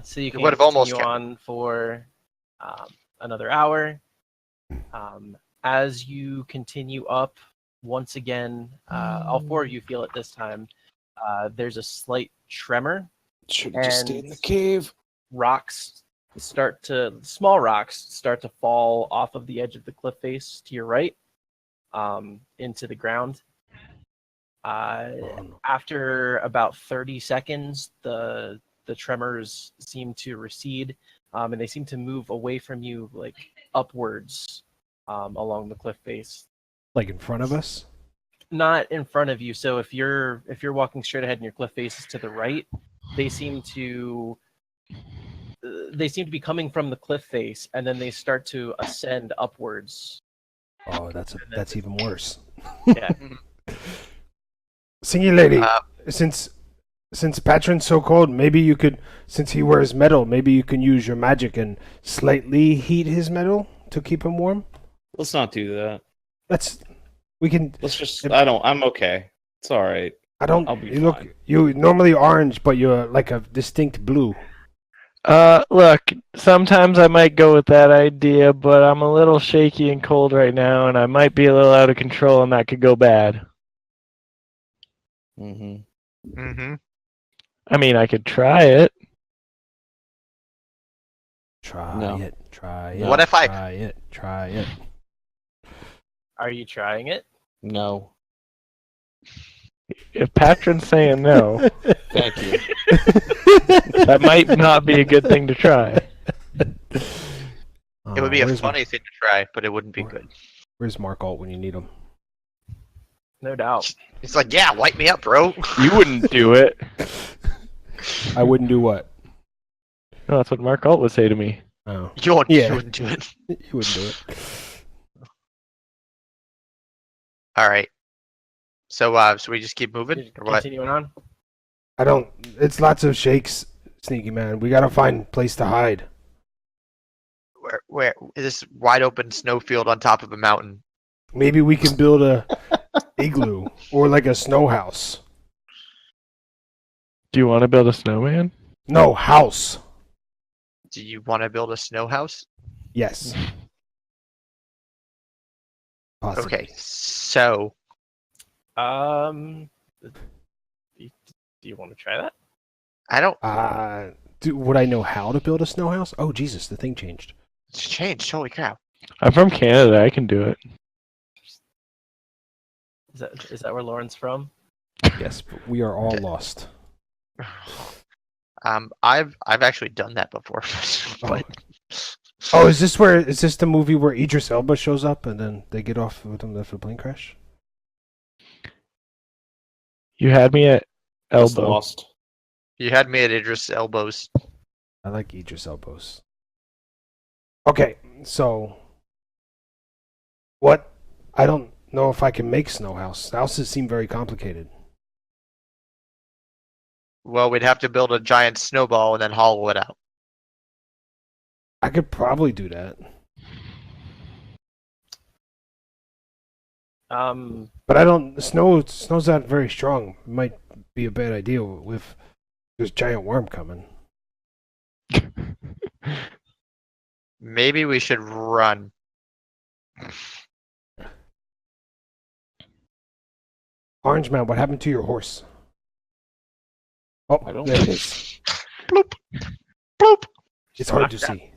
So you can
would have almost
continue
kept
on for another hour. As you continue up, once again, all 4 of you feel it this time. There's a slight tremor.
Should have just
And-
stayed in the cave.
Small rocks start to fall off of the edge of the cliff face to your right, into the ground. After about 30 seconds, the tremors seem to recede, and they seem to move away from you, like upwards, along the cliff face.
Like in front of us.
Not in front of you. So if you're walking straight ahead and your cliff face is to the right, they seem to be coming from the cliff face, and then they start to ascend upwards.
Oh, that's even worse.
Yeah.
Singy lady,
Uh,
since Patron's so cold, maybe you could, since he wears metal, maybe you can use your magic and slightly heat his metal to keep him warm.
Let's not do that.
We can.
Let's just. I'm okay. It's all right.
I don't.
I'll be
You look.
fine.
You normally orange, but you're like a distinct blue.
Look, sometimes I might go with that idea, but I'm a little shaky and cold right now, and I might be a little out of control, and that could go bad.
Mm-hmm.
Mm-hmm.
I mean, I could try it.
Try it.
What if I-
Try it.
Are you trying it?
No.
If Patron's saying no,
Thank you.
that might not be a good thing to try.
It would be a funny thing to try, but it wouldn't be good.
Where's Mark Alt when you need him?
No doubt.
It's like, yeah, light me up, bro.
You wouldn't do it.
I wouldn't do what?
No, that's what Mark Alt would say to me.
Oh,
You wouldn't,
Yeah.
you wouldn't do it.
you wouldn't do it.
All right. So, so we just keep moving, or what?
Continuing on.
I don't. It's lots of shakes, Sneaky Man. We gotta find a place to hide.
Where is this wide open snowfield on top of a mountain?
Maybe we can build a igloo or like a snow house.
Do you want to build a snowman?
No, house.
Do you want to build a snow house?
Yes. Possibly.
Okay, so
Do you want to try that?
I don't.
Would I know how to build a snow house? Oh Jesus, the thing changed.
It's changed. Holy crap!
I'm from Canada. I can do it.
Is that where Lauren's from?
Yes, but we are all lost.
I've actually done that before, but
Oh, is this the movie where Idris Elba shows up and then they get off with him after the plane crash?
You had me at
Just
elbow.
lost.
you had me at Idris elbows.
I like Idris Elbows. Okay, so what? I don't know if I can make snow house. Houses seem very complicated.
Well, we'd have to build a giant snowball and then hollow it out.
I could probably do that, but I don't. Snow's not very strong. It might be a bad idea with this giant worm coming.
Maybe we should run.
Orange Man, what happened to your horse? Oh,
I don't
there
know.
it is.
Bloop, bloop.
It's hard to see.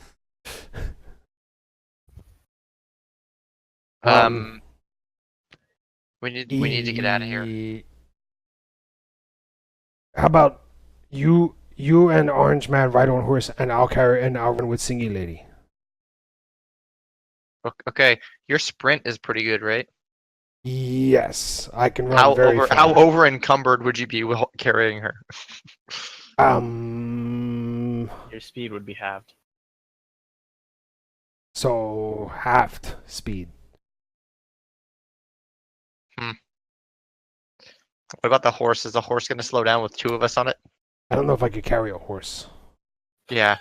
We need to get out of here.
How about you and Orange Man ride on horse, and I'll run with Singy Lady.
Okay, your sprint is pretty good, right?
Yes, I can run very fast.
How over encumbered would you be carrying her?
Your speed would be halved.
So halved speed.
What about the horse? Is the horse going to slow down with two of us on it?
I don't know if I could carry a horse.
Yeah,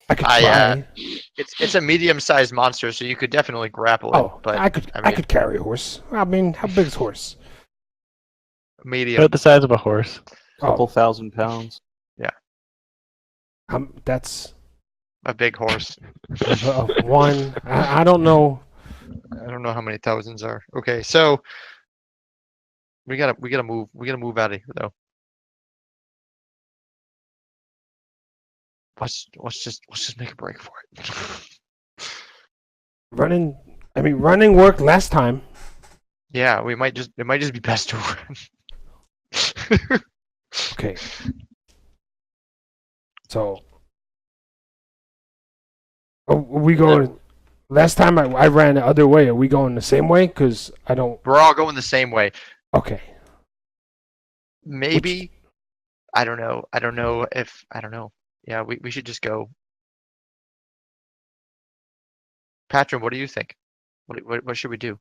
I could try.
it's a medium-sized monster, so you could definitely grapple it.
Oh,
but
I could carry a horse. I mean, how big is a horse?
medium.
About the size of a horse.
Couple thousand pounds.
That's
A big horse.
one. I don't know.
I don't know how many thousands are. Okay, so we gotta move. We gotta move out of here though. Let's just make a break for it.
Running worked last time.
Yeah, it might just be best to run.
Okay. So, are we going? Last time I ran the other way. Are we going the same way? Because I don't.
We're all going the same way.
Okay.
Maybe. I don't know. I don't know. Yeah, we should just go. Patron, what do you think? What should we do?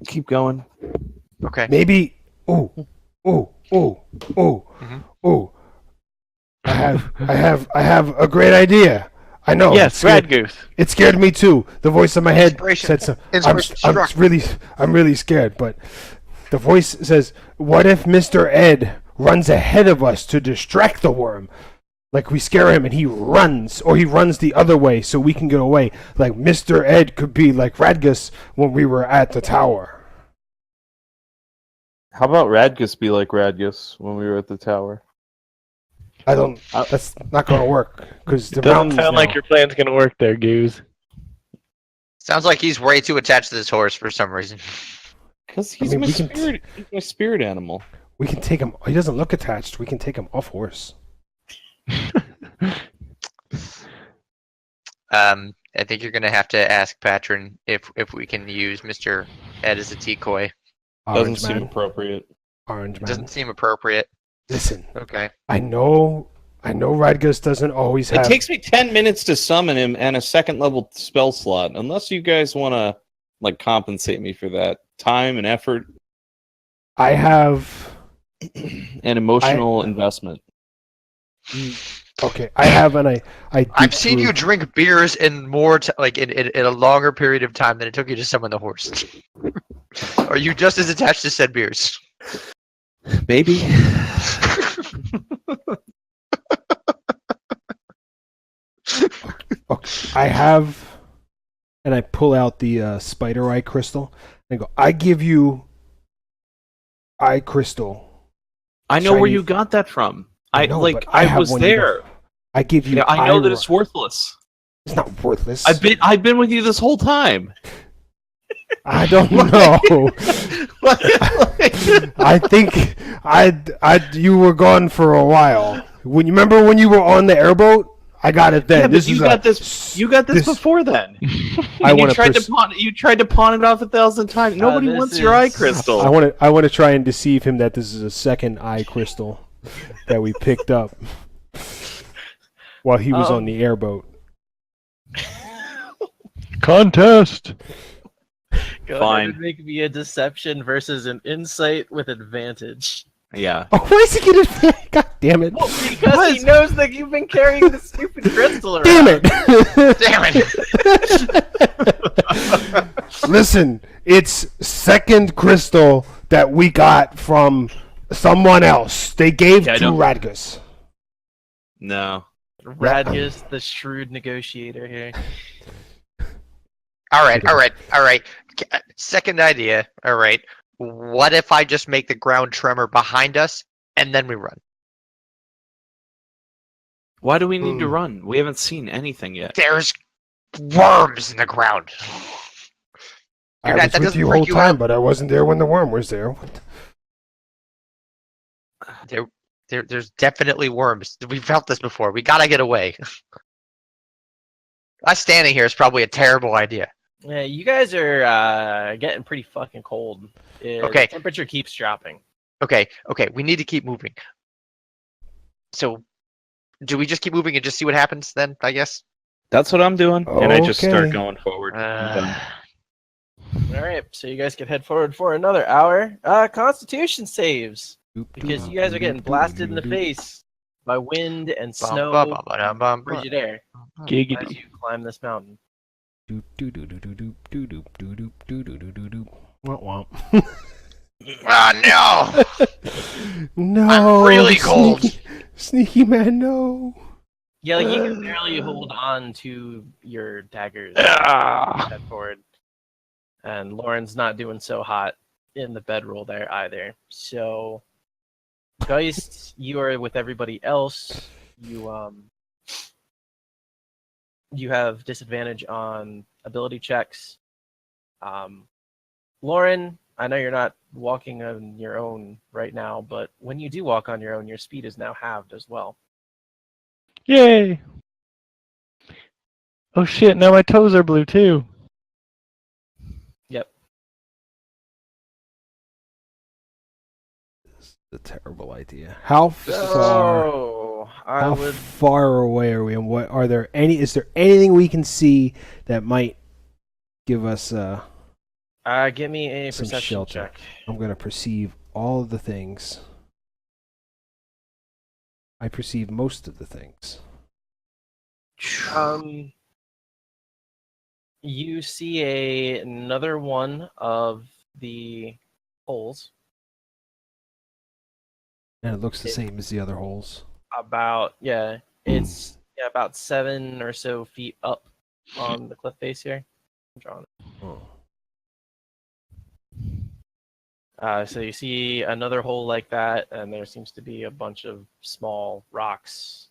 Keep going.
Okay.
Maybe. Oh.
Mhm.
Oh. I have a great idea. I know.
Yes, Red Goose.
It scared me too. The voice in my head
Inspiration.
said so.
Inspiration struck.
I'm really scared, but the voice says, "What if Mr. Ed runs ahead of us to distract the worm. Like we scare him and he runs, or he runs the other way so we can get away. Like Mr. Ed could be like Radgus when we were at the tower.
How about Radgus be like Radgus when we were at the tower?
That's not gonna work because
It
the
doesn't
mountains
sound
now.
like your plan's gonna work there, Goose.
Sounds like he's way too attached to this horse for some reason.
Because he's my spirit. He's my spirit animal.
We can take him. He doesn't look attached. We can take him off horse.
I think you're gonna have to ask Patron if we can use Mr. Ed as a decoy.
Doesn't
Orange
seem
man.
appropriate.
Orange man.
Doesn't seem appropriate.
Listen,
Okay.
I know Radgus doesn't always have.
It takes me 10 minutes to summon him and a second level spell slot. Unless you guys want to like compensate me for that time and effort
I have.
and emotional investment.
Okay, I have, and I.
I've seen you drink beers in more in a longer period of time than it took you to summon the horse. Are you just as attached to said beers?
Maybe.
Okay, I have, and I pull out the spider eye crystal. And I go. I give you. Eye crystal.
I know where
Shiny-
you got that from. I
know,
like.
but I
I
have
was
one you
there.
I give you.
Yeah, I know that
eye-
it's worthless.
It's not worthless.
I've been with you this whole time.
I don't know. I think you were gone for a while. When you remember when you were on the airboat, I got it then.
Yeah, but you got this. You got this before then.
I
And
want
you tried to pawn it off 1,000 times. Nobody
this
wants your eye
is-
crystal.
I want to try and deceive him that this is a second eye crystal that we picked up while he was on the airboat.
Contest.
Go
Fine.
ahead and make me a deception versus an insight with advantage.
Yeah.
Oh, why is he getting? God damn it!
Because he knows that you've been carrying the stupid crystal around.
Damn it!
Damn it!
Listen, it's second crystal that we got from someone else. They gave
Yeah, I
to
know.
Radgus.
No.
Radgus, the shrewd negotiator here.
All right. Second idea. All right. What if I just make the ground tremor behind us and then we run?
Why do we need to run? We haven't seen anything yet.
There's worms in the ground.
I
That
was with
doesn't
you
freak
whole
you
time,
out?
but I wasn't there when the worm was there. What?
There's definitely worms. We've felt this before. We gotta get away. Us standing here is probably a terrible idea.
Yeah, you guys are getting pretty fucking cold.
Okay.
The temperature keeps dropping.
Okay, we need to keep moving. So, do we just keep moving and just see what happens then, I guess?
That's what I'm doing. And I just start
Okay.
going forward.
Uh,
All right, so you guys can head forward for another hour. Constitution saves because you guys are getting blasted in the face by wind and snow, frigid air as
Giggity.
you climb this mountain.
Oh no!
No,
I'm really cold.
Sneaky man, no.
Yeah, like you can barely hold on to your daggers. Head forward. And Lauren's not doing so hot in the bedroll there either. So, Geist, you are with everybody else. You have disadvantage on ability checks. Lauren, I know you're not walking on your own right now, but when you do walk on your own, your speed is now halved as well.
Yay! Oh shit, now my toes are blue too.
Yep.
A terrible idea. How far?
So, I
How
would
far away are we? And what are there any? Is there anything we can see that might give us?
give me a
Some
perception
shelter.
check.
I'm gonna perceive all of the things. I perceive most of the things.
You see another one of the holes.
And it looks the same as the other holes.
About it's about 7 or so feet up on the cliff face here. I'm drawing it.
Oh.
So you see another hole like that, and there seems to be a bunch of small rocks.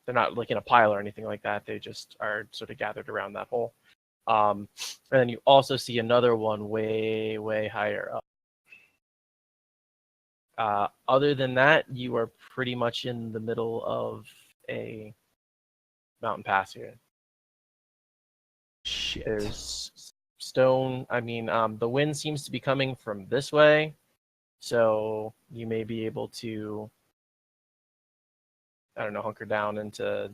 They're not like in a pile or anything like that. They just are sort of gathered around that hole. And then you also see another one way, way higher up. Other than that, you are pretty much in the middle of a mountain pass here.
Shit.
There's stone. I mean, the wind seems to be coming from this way, so you may be able to, I don't know, hunker down into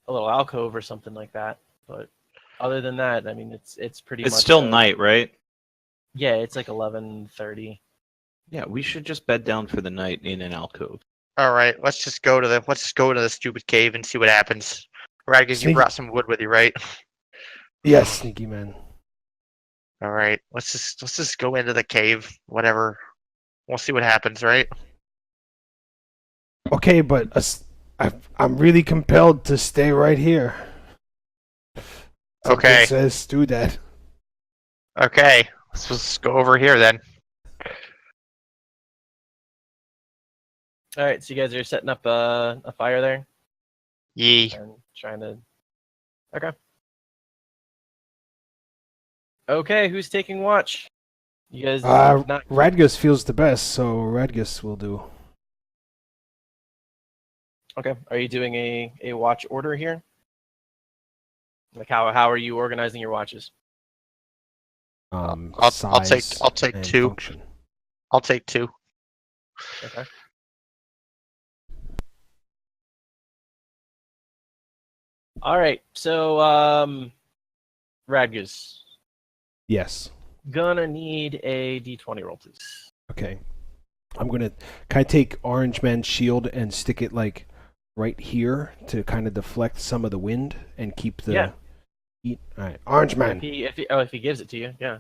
a little alcove or something like that. But other than that, I mean, it's pretty much.
It's still night, right?
Yeah, it's like 11:30.
Yeah, we should just bed down for the night in an alcove.
All right, let's just go to the stupid cave and see what happens. Radgus, you
Sneaky-
brought some wood with you, right?
Yes, sneaky man.
All right, let's just go into the cave. Whatever, we'll see what happens, right?
Okay, but I'm really compelled to stay right here. Something
Okay.
says do that.
Okay, let's just go over here then.
All right, so you guys are setting up a fire there
Yee.
and trying to. Okay. Okay, who's taking watch? You guys not.
Radgus feels the best, so Radgus will do.
Okay, are you doing a watch order here? Like how are you organizing your watches?
I'll
Size
take
and
2.
function.
I'll take 2.
Okay. All right, so Radgus,
Yes.
gonna need a d20 roll, please.
Okay. Can I take Orange Man's shield and stick it like right here to kind of deflect some of the wind and keep the heat? All right, Orange Man.
If he gives it to you, yeah.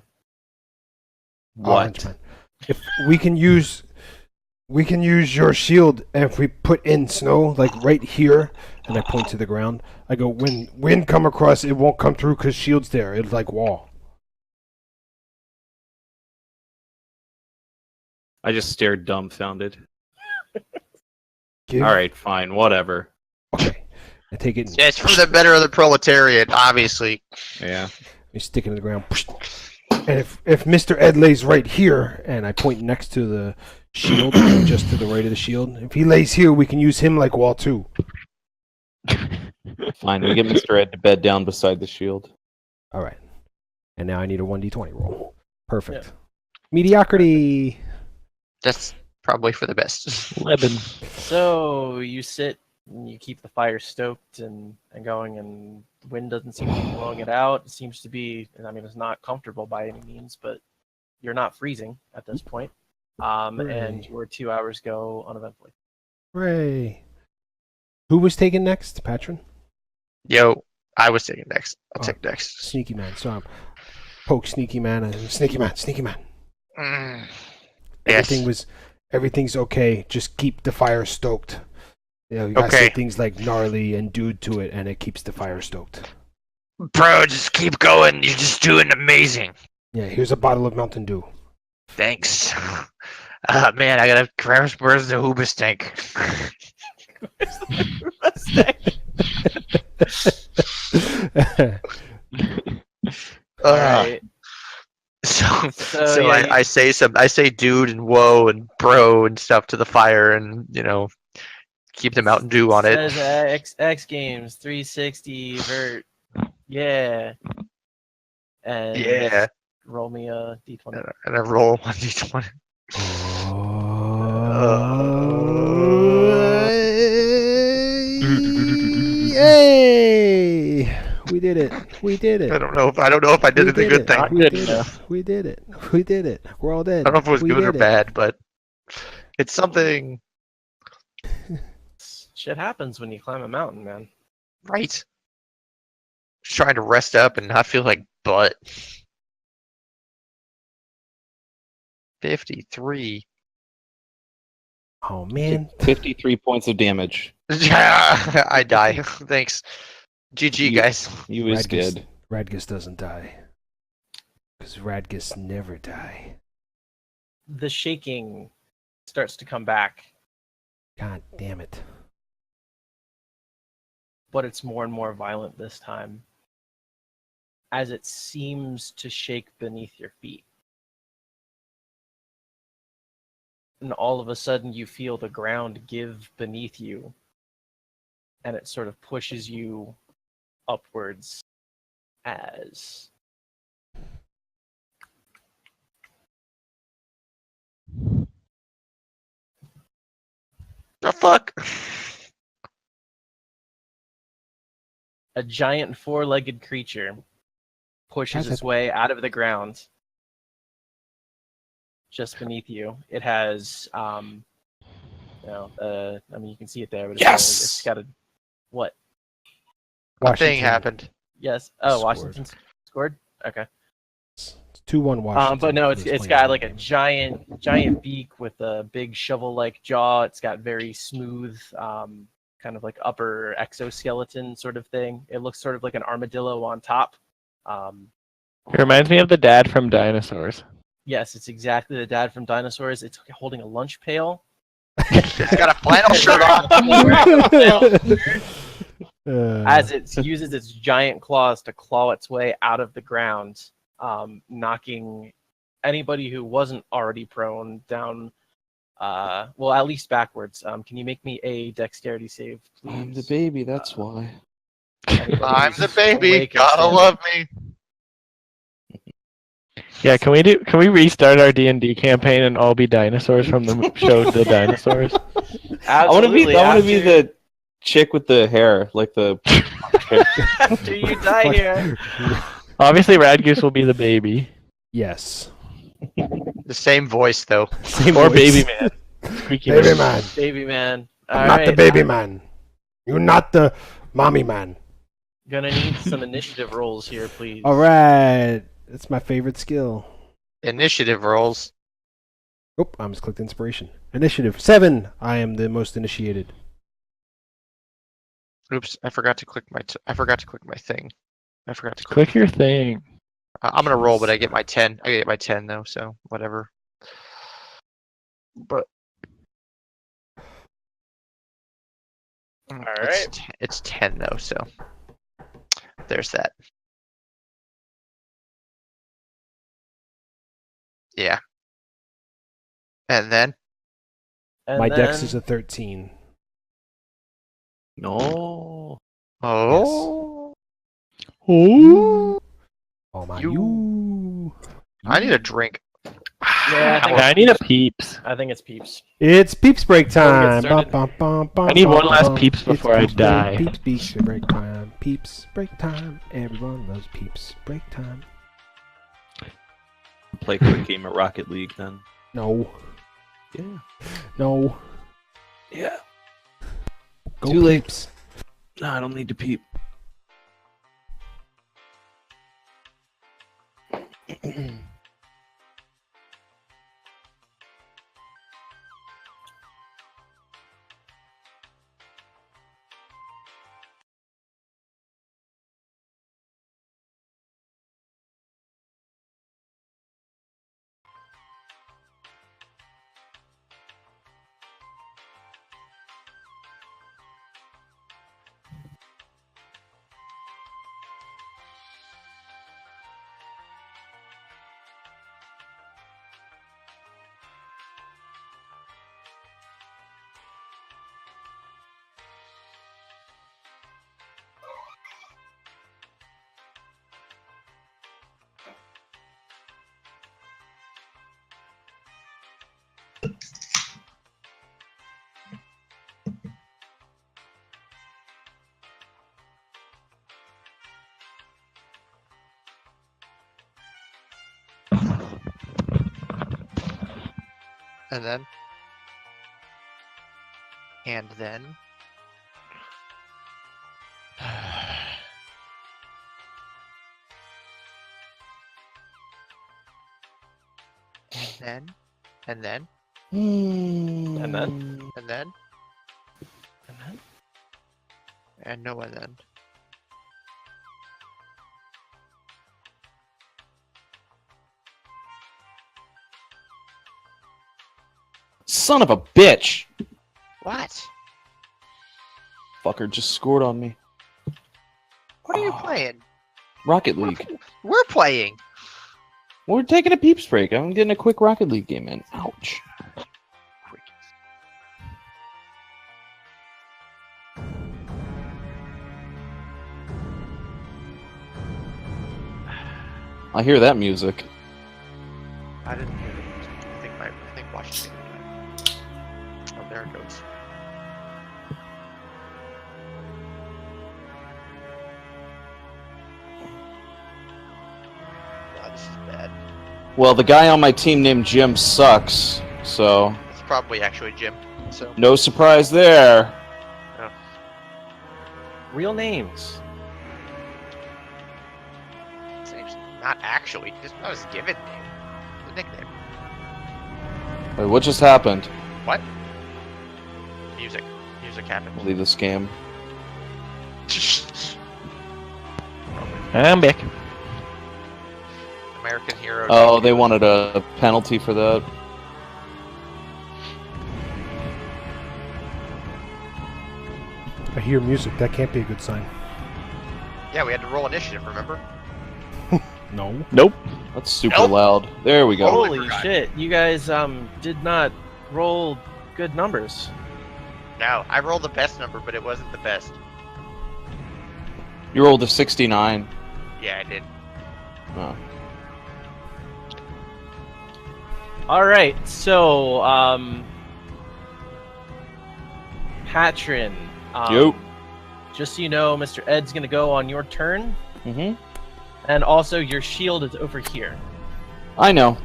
Orange Man. If we can use your shield, and if we put in snow like right here, and I point to the ground, I go, when wind come across, it won't come through because shield's there. It's like wall.
I just stared dumbfounded.
Give-
All right, fine, whatever.
Okay. I take it.
Yeah, it's for the better of the proletariat, obviously.
Yeah.
We stick it in the ground. And if Mr. Ed lays right here, and I point next to the shield, just to the right of the shield, if he lays here, we can use him like wall too.
Fine, we get Mr. Ed to bed down beside the shield.
All right. And now I need a 1d20 roll. Perfect. Yeah. Mediocrity.
That's probably for the best.
11.
So you sit and you keep the fire stoked and going, and the wind doesn't seem to be blowing it out. It seems to be, I mean, it's not comfortable by any means, but you're not freezing at this point. And your 2 hours go uneventfully.
Hooray. Who was taken next, Patron?
Yo, I was taking next. I'll take next.
Sneaky Man. So I'm poke Sneaky Man and Sneaky Man.
Yes.
Everything's okay. Just keep the fire stoked. You know, you gotta say things like gnarly and dude to it, and it keeps the fire stoked.
Bro, just keep going. You're just doing amazing.
Yeah, here's a bottle of Mountain Dew.
Thanks. Man, I gotta grab where's the Hooba tank.
All right.
So yeah, I say dude and whoa and bro and stuff to the fire, and keep the Mountain Dew on it.
Says X Games 360 vert. Yeah. And
yeah.
Roll me a d20.
And I roll 1d20.
Yay! We did it.
I don't know if I did it a good thing.
We did it. We're all dead.
I don't know if it was good or bad, but it's something.
Shit happens when you climb a mountain, man.
Right. Just trying to rest up and not feel like butt. 53.
Oh man.
53 points of damage.
I die. Thanks. GG,
You-
guys.
You is
Radgus,
dead.
Radgus doesn't die. Because Radgus never die.
The shaking starts to come back,
God damn it.
but it's more and more violent this time, as it seems to shake beneath your feet. And all of a sudden you feel the ground give beneath you, and it sort of pushes you upwards as
The fuck?
a giant four-legged creature pushes
How's
its
that-
way out of the ground just beneath you. It has, I mean, you can see it there, but it's got a what?
A thing
Washington.
happened.
Yes. Oh,
Scored.
Washington scored. Okay.
It's 2-1 Washington.
But no,
for
it's
those
got
playing
like a
game.
giant beak with a big shovel-like jaw. It's got very smooth, kind of like upper exoskeleton sort of thing. It looks sort of like an armadillo on top.
It reminds me of the dad from Dinosaurs.
Yes, it's exactly the dad from Dinosaurs. It's holding a lunch pail.
It's got a flannel shirt on.
As it uses its giant claws to claw its way out of the ground, knocking anybody who wasn't already prone down, well, at least backwards. Can you make me a dexterity save, please?
I'm the baby, that's why.
Anybody
I'm
who's
the baby.
awake and
Gotta
standing.
love me.
Yeah, can we restart our D&D campaign and all be dinosaurs from the show The Dinosaurs?
I want to be
Absolutely,
the chick with the hair, like the
after you die here.
Obviously, Radgoose will be the baby.
Yes.
The same voice, though.
Same
Or
voice.
Baby Man. Squeaky
Baby
voice.
man.
Baby man.
I'm
All
not the
right,
baby man. You're not the mommy man.
Gonna need some initiative rolls here, please.
All right. That's my favorite skill.
Initiative rolls.
Oh, I almost clicked inspiration. Initiative 7. I am the most initiated.
Oops, I forgot to click my. I forgot to click my thing. I forgot to
Click your thing.
I'm gonna roll, but I get my 10. I get my 10 though, so whatever. But
All
it's,
right.
it's 10 though, so there's that. Yeah. And then
And
My dex
then-
is a 13.
No.
oh,
Ooh.
Oh my
You- I need a drink.
Yeah,
I need a peeps.
I think it's Peeps.
It's peeps break time.
started.
I need one last peeps before I
It's
die.
Peeps break time. Peeps break time. Everyone loves peeps break time.
Play a quick game of Rocket League then.
No.
Yeah.
No.
Yeah.
Go
Too late.
peeps.
No, I don't need to peep.
And then. And then. And then. And then?
And then?
And then?
And then?
And no and then.
Son of a bitch!
What?
Fucker just scored on me.
What are you
Oh.
playing?
Rocket League.
We're playing.
We're taking a peeps break. I'm getting a quick Rocket League game in. Ouch. I hear that music.
I didn't hear it. I think Washington. Oh, there it goes. God, this is bad.
Well, the guy on my team named Jim sucks, so
It's probably actually Jim. So
no surprise there.
Real names.
his name's not actually. This was his given name. The nickname.
Wait, what just happened?
What? Music. Music happened.
Leave this game.
I'm back.
American hero.
Oh, they wanted a penalty for that.
I hear music. That can't be a good sign.
Yeah, we had to roll initiative. Remember?
No.
Nope.
That's super
Nope.
loud. There we go.
Totally
Holy
forgot.
shit! You guys did not roll good numbers.
No, I rolled the best number, but it wasn't the best.
You rolled a 69.
Yeah, I did.
Oh.
All right, so Patron.
Yo.
Just so you know, Mr. Ed's gonna go on your turn,
Mm-hmm.
and also your shield is over here.
I know.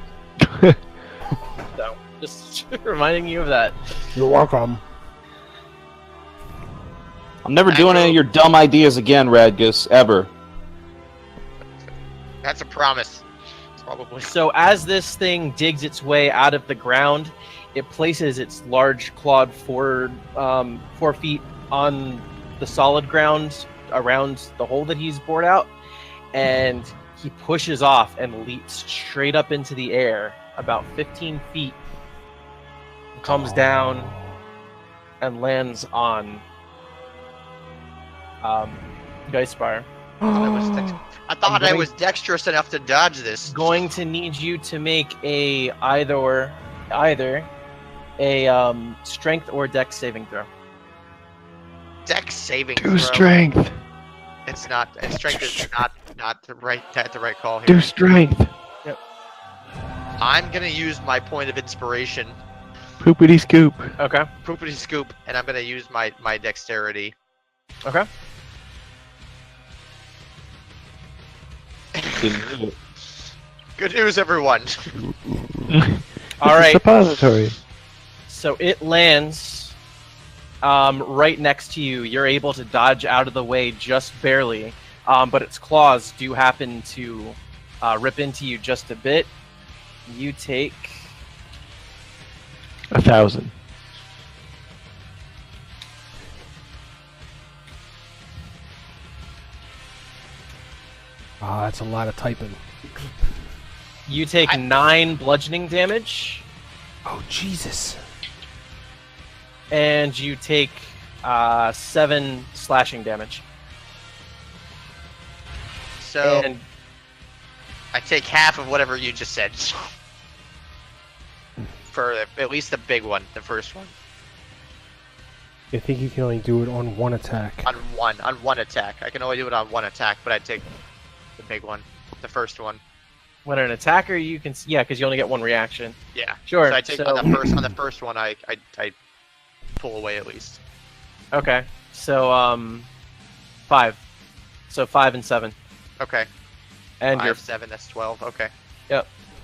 So just reminding you of that.
You're welcome.
I'm never doing any of your dumb ideas again, Radgus, ever.
That's a promise. Probably.
So as this thing digs its way out of the ground, it places its large clawed 4 feet on the solid ground around the hole that he's bored out, and he pushes off and leaps straight up into the air about 15 feet, comes down, and lands on Geist Bar.
I thought I was dexterous enough to dodge this.
Going to need you to make a either a strength or dex saving throw.
Dex saving
Do
throw.
strength.
It's not. Strength is not the right call here.
Do strength.
I'm gonna use my point of inspiration,
Poopity scoop.
Okay.
poopity scoop, and I'm gonna use my dexterity.
Okay.
Good news, everyone.
All right.
Suppository.
So it lands right next to you. You're able to dodge out of the way just barely, but its claws do happen to rip into you just a bit. You take
1,000.
Ah, that's a lot of typing.
9 bludgeoning damage,
Oh, Jesus.
and you take 7 slashing damage.
So
And
I take half of whatever you just said. For at least the big one, the first one.
I think you can only do it on one attack.
On one attack. I can only do it on one attack, but I take the big one, the first one.
when an attacker, you can because you only get 1 reaction.
Yeah.
Sure.
So I take on the first one. I pull away at least.
Okay. So 5. So 5 and 7.
Okay.
And
5,
you're
7. That's 12. Okay.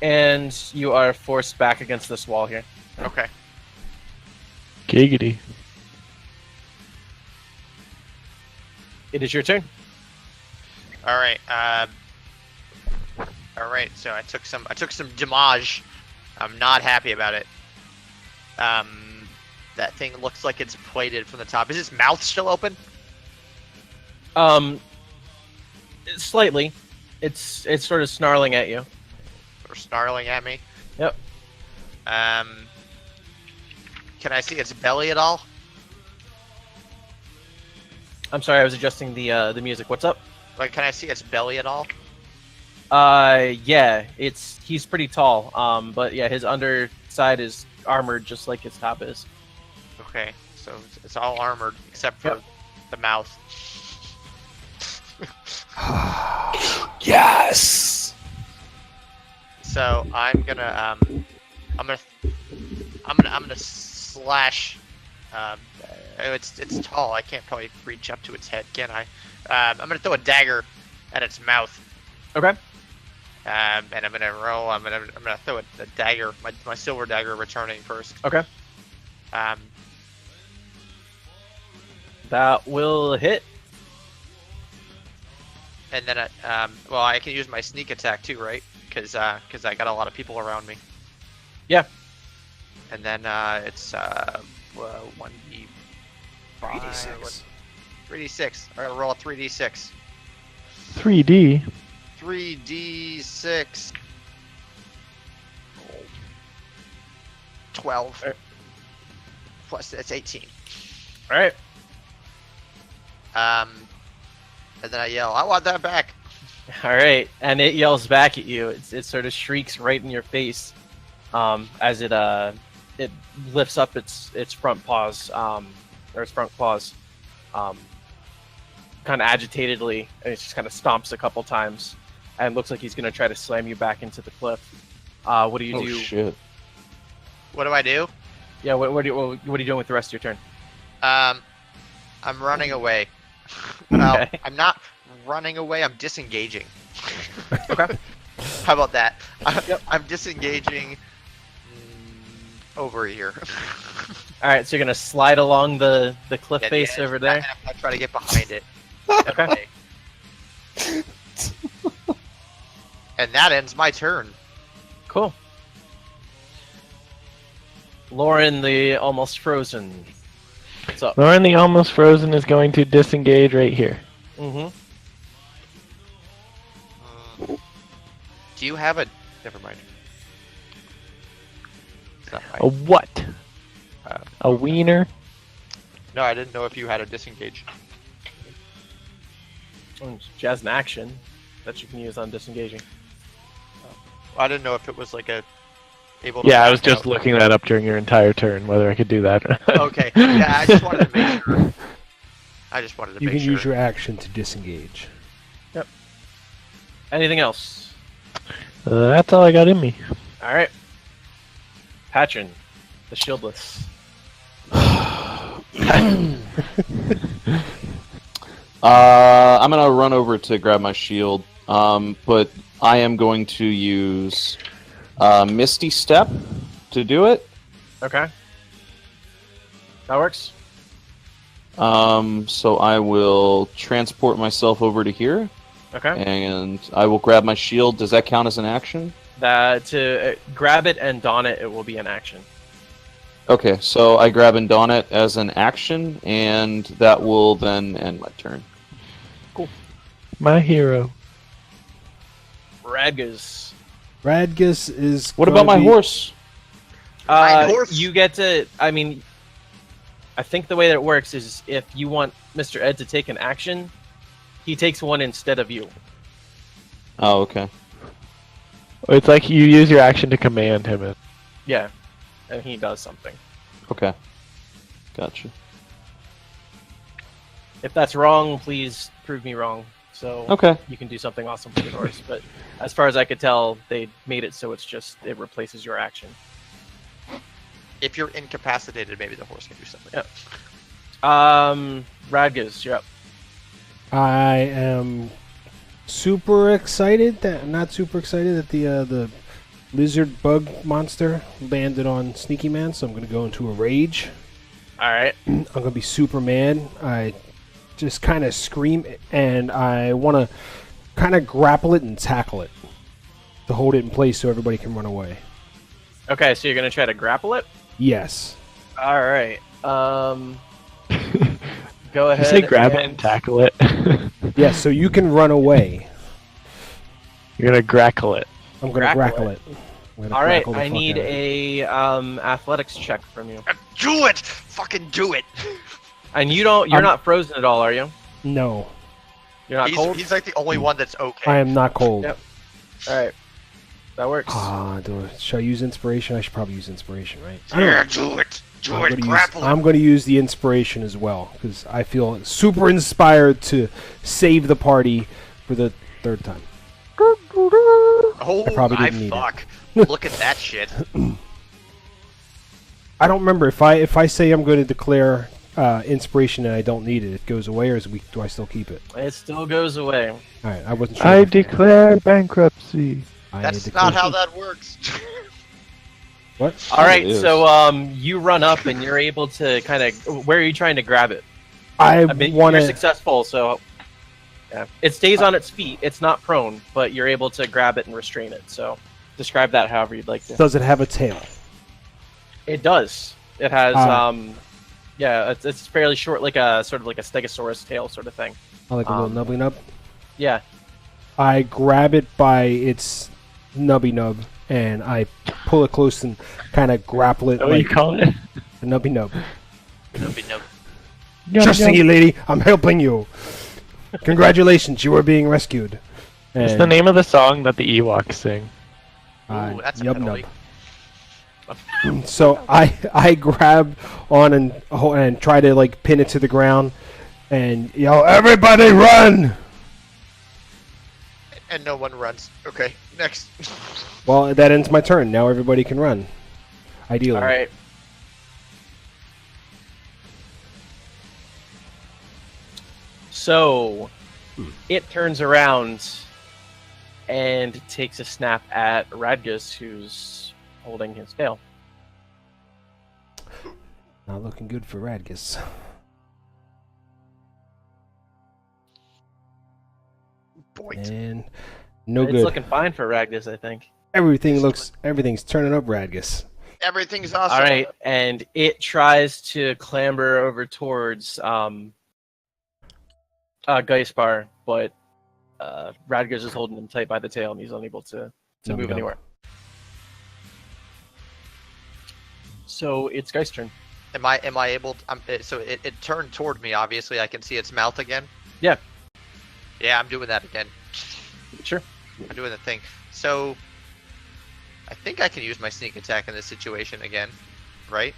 and you are forced back against this wall here.
Okay.
Giggity.
It is your turn.
All right. All right. So I took some damage I'm not happy about it. That thing looks like it's plated from the top. Is his mouth still open?
Slightly. It's sort of snarling at you.
Or snarling at me?
Yep.
Can I see its belly at all?
I'm sorry, I was adjusting the music. What's up?
Like, can I see its belly at all?
Yeah, he's pretty tall. But yeah, his underside is armored just like his top is.
Okay, so it's all armored except for the mouth.
Yes.
So I'm gonna slash. It's tall. I can't probably reach up to its head, can I? I'm gonna throw a dagger at its mouth.
Okay.
And I'm gonna roll. I'm gonna throw a dagger, my silver dagger, returning first.
Okay. That will hit.
And then well, I can use my sneak attack too, right? Because I got a lot of people around me.
Yeah.
And then it's 1d
3d6.
3d6. I'm gonna roll a 3d6.
3D.
3d6. 12. Plus that's 18.
All right.
And then I yell, "I want that back!"
All right, and it yells back at you. It sort of shrieks right in your face, as it lifts up its front paws, or its front claws, kind of agitatedly, and it just kind of stomps a couple times, and looks like he's gonna try to slam you back into the cliff. What do you do?
Oh shit.
What do I do?
Yeah, what are you doing with the rest of your turn?
I'm running away. Well,
Okay.
I'm not running away. I'm disengaging.
Okay.
How about that?
Yep.
I'm disengaging over here.
All right, so you're gonna slide along the cliff
Yeah,
face
yeah,
over there.
I'm gonna try to get behind it.
Okay.
And that ends my turn.
Cool. Lauren, the almost frozen. What's up?
Lauren the almost frozen is going to disengage right here.
Mm-hmm.
Do you have a? Never mind. It's not
A
right.
what?
Uh,
A wiener?
No, I didn't know if you had a disengage.
She has an action that you can use on disengaging.
I didn't know if it was like a able to.
Yeah, I was
back
just
out.
looking that up during your entire turn, whether I could do that.
Okay. Yeah, I just wanted to make sure. I just wanted to
You
make
can
sure.
use your action to disengage.
Anything else?
That's all I got in me.
All right. Patron, the shieldless.
I'm gonna run over to grab my shield, but I am going to use Misty Step to do it.
Okay. That works.
So I will transport myself over to here,
Okay.
and I will grab my shield. Does that count as an action?
That to grab it and don it, it will be an action.
Okay, so I grab and don it as an action, and that will then end my turn.
My hero.
Radgus.
Radgus is.
What
gonna
about my
be-
horse?
My horse?
You get to. I mean, I think the way that it works is if you want Mr. Ed to take an action, he takes one instead of you.
Oh, okay.
It's like you use your action to command him.
Yeah, and he does something.
Okay. Gotcha.
If that's wrong, please prove me wrong. So
Okay.
you can do something awesome with your horse. But as far as I could tell, they made it so it's just it replaces your action.
If you're incapacitated, maybe the horse can do something.
Yep. Radgus, you're up.
I am super excited that not super excited that the lizard bug monster landed on Sneaky Man, so I'm gonna go into a rage.
All right.
I'm gonna be super mad. I just kind of scream, and I want to kind of grapple it and tackle it to hold it in place so everybody can run away.
Okay, so you're gonna try to grapple it.
Yes.
All right. Go
You
ahead.
say grab it and tackle it.
Yes, so you can run away.
You're gonna grackle it.
I'm gonna
Grackle
grackle it. I'm gonna
All right,
grackle the
I
fuck
need
out of it.
a athletics check from you.
Do it! Fucking do it!
And you're not frozen at all, are you?
No,
You're not cold.
He's like the only one that's okay.
I am not cold.
Yep. All right, that works.
Should I use inspiration? I should probably use inspiration, right?
Yeah, do it! Do it! Grapple
I'm going to use the inspiration as well because I feel super inspired to save the party for the third time.
Oh
I probably
my
didn't need it.
fuck! Look at that shit.
I don't remember if I say I'm going to declare inspiration and I don't need it, it goes away, or do I still keep it?
It still goes away.
All right, I wasn't sure.
I declare bankruptcy.
That's not how that works.
What?
All right,
is.
so you run up and you're able to kind of. Where are you trying to grab it?
I
mean,
want
you're
to.
successful, so yeah, it stays on its feet. It's not prone, but you're able to grab it and restrain it. So describe that however you'd like to.
Does it have a tail?
It does. It has yeah, it's fairly short, like a sort of like a stegosaurus tail sort of thing.
I like a little nubbly nub.
Yeah.
I grab it by its nubby nub and I pull it close and kind of grapple it.
What do you call it?
A nubby nub.
Nope.
Trusting you, lady. I'm helping you. Congratulations, you are being rescued.
It's the name of the song that the Ewoks sing.
Ooh, that's a
Yub
penalty.
nub. So I grab on and try to like pin it to the ground and yell, "Everybody run!"
And no one runs. Okay, next.
Well, that ends my turn. Now everybody can run. Ideally.
All right. So it turns around and takes a snap at Radgus, who's holding his tail.
Not looking good for Radgus.
Boy,
And no
It's
good.
looking fine for Radgus, I think.
Everything's turning up, Radgus.
everything's awesome.
All right, and it tries to clamber over towards Geist Bar, but Radgus is holding him tight by the tail, and he's unable to move
No.
anywhere. So it's Geist's turn.
Am I able? So it turned toward me. Obviously, I can see its mouth again.
Yeah.
Yeah, I'm doing that again.
Sure.
I'm doing the thing. So I think I can use my sneak attack in this situation again, right?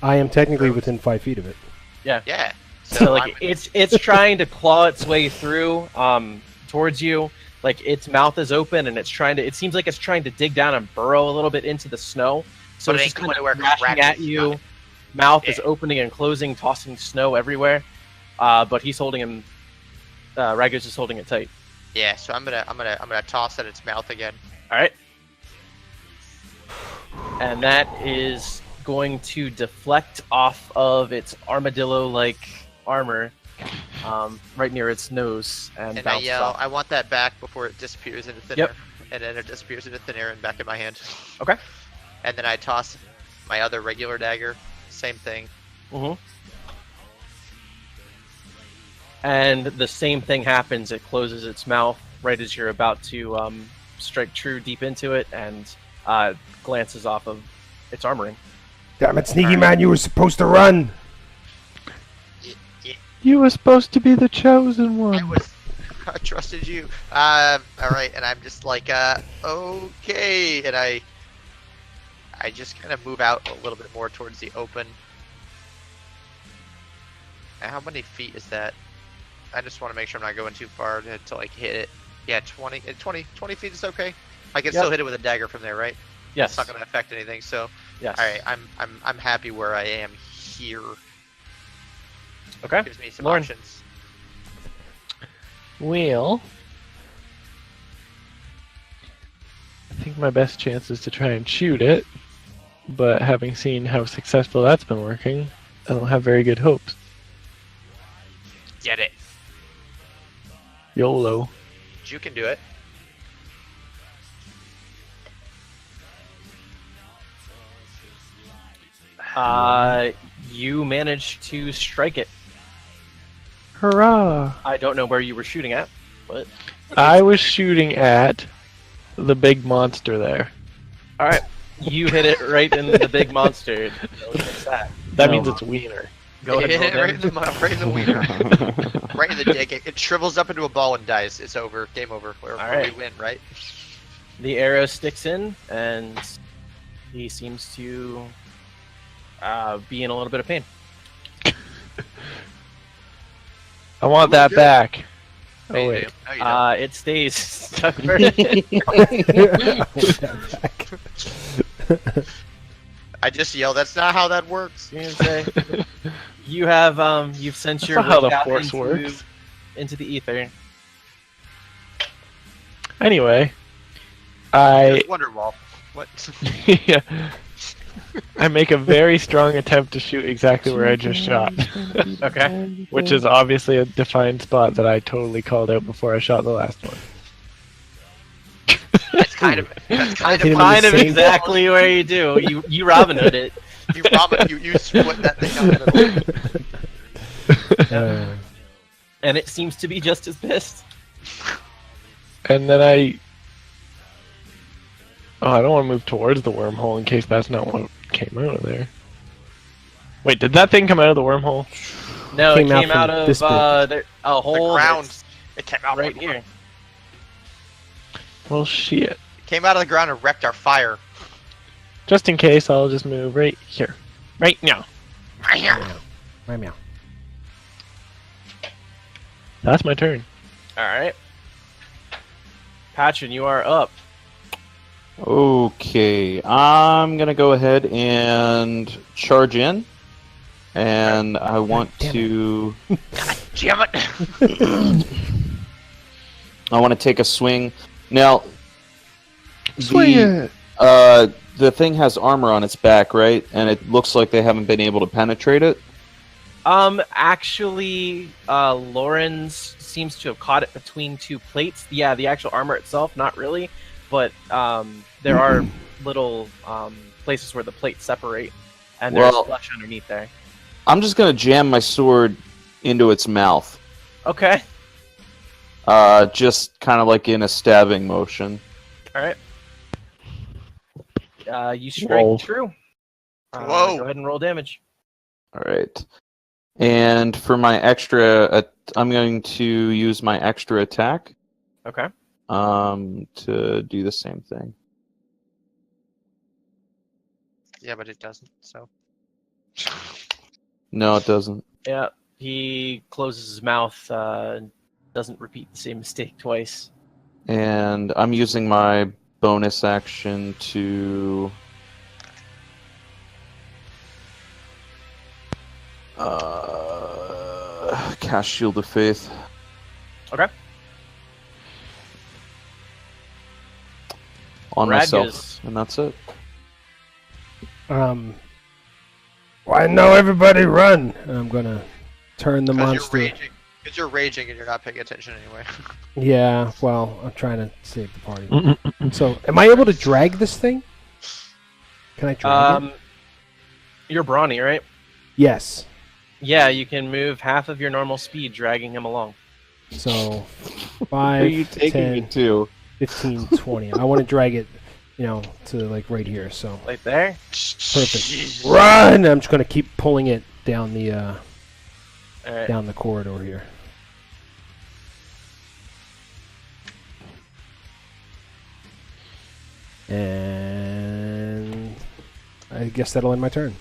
I am technically within 5 feet of it.
Yeah.
So like it's trying to claw its way through towards you. Like its mouth is open and it seems like it's trying to dig down and burrow a little bit into the snow. So
But it
it's
ain't
just kind
going
of
anywhere 'cause
crashing
Radgus
at
is
you.
not it.
Mouth is
Yeah.
opening and closing, tossing snow everywhere. But he's holding him. Radgus is holding it tight.
Yeah. So I'm gonna toss at its mouth again.
All right. And that is going to deflect off of its armadillo-like armor, right near its nose, and
And I
bounces
yell,
off.
I want that back before it disappears into thin
Yep.
air. And then it disappears into thin air and back in my hand.
Okay.
And then I toss my other regular dagger. Same thing.
Mm-hmm. And the same thing happens. It closes its mouth right as you're about to strike true deep into it, and glances off of its armoring.
Damn it, sneaky man! You were supposed to run.
You were supposed to be the chosen one.
I trusted you. All right, and I'm just like, okay, and I just kind of move out a little bit more towards the open. How many feet is that? I just want to make sure I'm not going too far to like hit it. Yeah, 20 feet is okay. I can
Yep.
still hit it with a dagger from there, right?
Yes.
It's not going to affect anything. So,
Yes.
all right, I'm happy where I am here.
Okay.
Gives me some
Lauren.
options.
Well, I think my best chance is to try and shoot it, but having seen how successful that's been working, I don't have very good hopes.
Get it.
YOLO.
You can do it.
You managed to strike it.
Hurrah!
I don't know where you were shooting at, but
I was shooting at the big monster there.
all right. You hit it right in the big monster. What's that?
That means it's wiener.
Go ahead.
Hit
Roll
it right in
damage.
right in the wiener. Right in the dick. It shrivels up into a ball and dies. It's over. Game over. Or
Alright.
we win, right?
The arrow sticks in, and he seems to be in a little bit of pain.
I want that back. Oh
No, you
wait.
do. No, you don't.
It stays stuck for
I just yelled. That's not how that works.
You have you've sent your
That's not how
wish
the
out
force works.
into the ether.
Anyway, I
There's Wonderwall. What?
yeah, I make a very strong attempt to shoot exactly where I just shot,
Okay.
which is obviously a defined spot that I totally called out before I shot the last one.
That's kind of. That's kind
Hit him in
of.
the
Kind of
same-
exactly where you do. You Robin Hood it.
You split that thing out of the
And it seems to be just as pissed.
And then I don't want to move towards the wormhole in case that's not what came out of there. Wait, did that thing come out of the wormhole?
No,
Came
it
out
came
from
out of
this bit.
a hole
ground.
that's
It came out
right here.
Well, shit.
It came out of the ground and wrecked our fire.
Just in case, I'll just move right here. Right now.
My meow.
That's my turn.
All right. Patchen, you are up.
Okay, I'm gonna go ahead and charge in, and I want
damn
to.
Damn it!
I want to take a swing. Now,
Swing
the thing has armor on its back, right? And it looks like they haven't been able to penetrate it.
Actually, Lawrence seems to have caught it between two plates. Yeah, the actual armor itself, not really, but there are little places where the plates separate, and there's
Well-
flesh underneath there.
I'm just gonna jam my sword into its mouth,
Okay.
just kind of like in a stabbing motion.
All right. You strike
Whoa.
true.
Whoa.
Go ahead and roll damage.
All right. And for my extra, I'm going to use my extra attack
Okay.
to do the same thing.
Yeah, but it doesn't. So.
No, it doesn't.
Yeah. He closes his mouth. Doesn't repeat the same mistake twice.
And I'm using my bonus action to cast Shield of Faith.
Okay.
On
Radgus.
myself, and that's it.
Why no? Everybody run! And I'm gonna turn the
Because
monster.
you're raging. Because you're raging and you're not paying attention anyway.
Yeah, well, I'm trying to save the party. So, am I able to drag this thing? Can I drag it?
You're brawny, right?
Yes.
Yeah, you can move half of your normal speed, dragging him along.
So,
Where are
5,
you taking
10,
it to?
15, 20. I want to drag it, to like right here. So,
Right there.
perfect. Run! I'm just gonna keep pulling it down the
All right.
down the corridor here. And I guess that'll end my turn.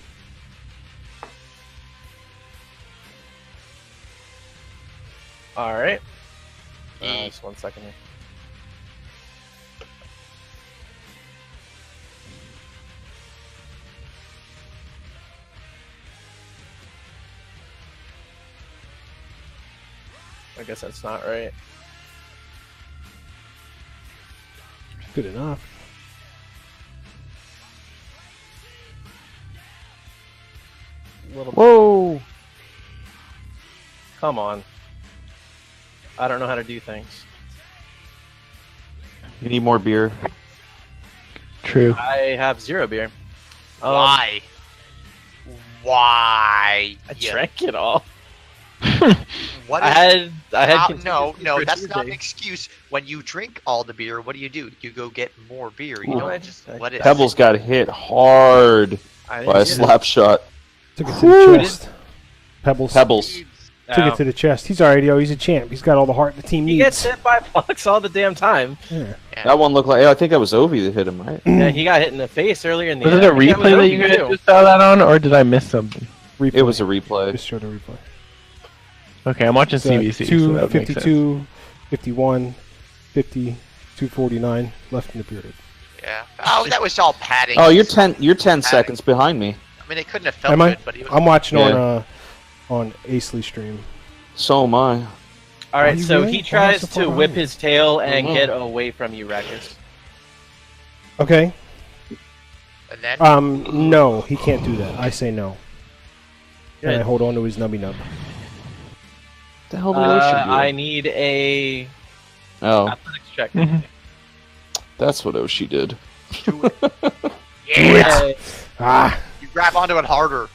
All right.
E.
Just 1 second here. I guess that's not right.
Good enough.
Little.
Whoa!
Come on. I don't know how to do things.
You need more beer.
True.
I have 0 beer.
Why? Why?
I
you-
drank it all.
What
I
is-
had
no,
contingency for
that's not an
Tuesday.
excuse. When you drink all the beer, what do? You go get more beer. You
Ooh.
don't
I
just.
just-
What is?
Pebbles got hit hard
I
by a
didn't get it.
slap shot.
Took it to
Woo!
the chest. Pebbles.
Pebbles.
Took it to the chest. He's alright, yo. He's a champ. He's got all the heart the team
He
needs.
gets hit by blocks all the damn time.
Yeah.
That one looked like. I think that was Ovi that hit him, right?
Yeah, he got hit in the face earlier in the
Was it
end.
a
I think
replay that
was
you
Obi,
guys
too.
just saw that on, or did I miss something?
Replay.
It was a replay.
Just showed a replay.
Okay, I'm watching
It's,
CBC.
2,
so that makes sense.
52, 51, 50, 249 left in the period.
Yeah. Oh, that was all padding.
Oh, you're 10 seconds behind me.
I mean, it couldn't have felt
Am I?
good, but he was.
I'm watching
Yeah.
on Acely stream.
So am I.
All
Are
right,
you
so
really?
he
Why
tries
so far
to whip
behind?
his tail and
Mhm.
get away from you, Rakus.
Okay.
And then.
No, he can't do that. I say no. And I
Good.
hold on to his nubby nub.
The hell did Oshi do?
I need a
Oh,
athletics check.
Mhm.
that's what Oshi did.
do it.
Yeah.
Ah,
You grab onto it harder.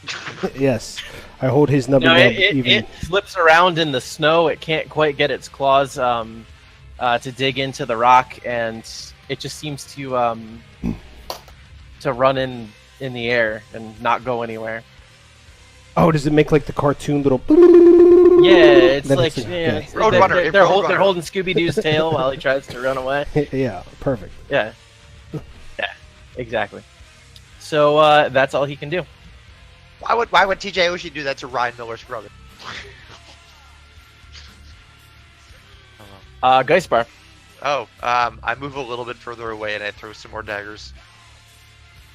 yes. I hold his nubby
No,
nub
it
even.
slips around in the snow. It can't quite get its claws to dig into the rock, and it just seems to run in the air and not go anywhere.
Oh, does it make like the cartoon little?
Yeah, it's
Then
like
it's-
yeah,
yeah.
it's-
Roadrunner,
they're
Roadrunner.
holding Scooby Doo's tail while he tries to run away.
Yeah, perfect.
Yeah, exactly. So that's all he can do.
Why would TJ Oshie do that to Ryan Miller's brother?
Geist Bar.
Oh, I move a little bit further away and I throw some more daggers.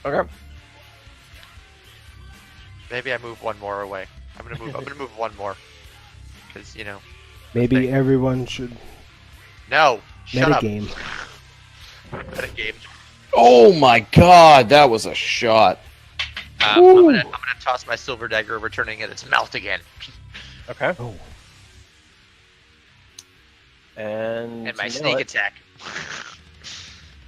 Okay.
Maybe I move one more away. I'm gonna move one more. Because
Maybe
Thank-
everyone should
no. Shut up.
metagame.
Metagame.
Oh my god, that was a shot.
I'm gonna toss my silver dagger, returning it its mouth again,
Okay.
Oh,
and
And
my
you know
sneak
it.
attack.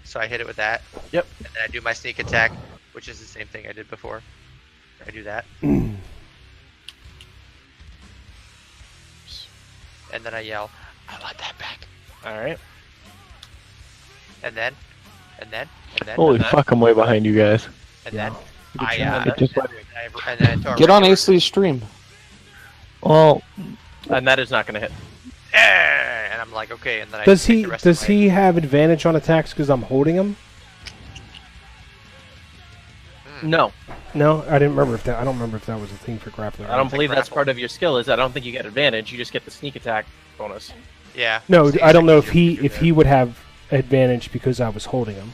So I hit it with that.
Yep.
And then I do my sneak attack, which is the same thing I did before. I do that, and then I yell, "I want that back!"
All right.
And then,
Holy fuck, I'm way behind you guys.
and
yeah.
then
Good
I
job.
It just
and then I throw a
Get on
regular-
Acely's stream.
Well,
And that is not going to hit.
And I'm like, okay, and then I
Does
take
he
the rest of my-
have advantage on attacks because I'm holding him?
No,
No, I didn't remember if that. I don't remember if that was a thing for grappling.
I don't believe that's
grapple.
part of your skill. Is I don't think you get advantage. You just get the sneak attack bonus.
Yeah.
No,
Sneak
I don't know
attack
if he
is good.
would have advantage because I was holding him.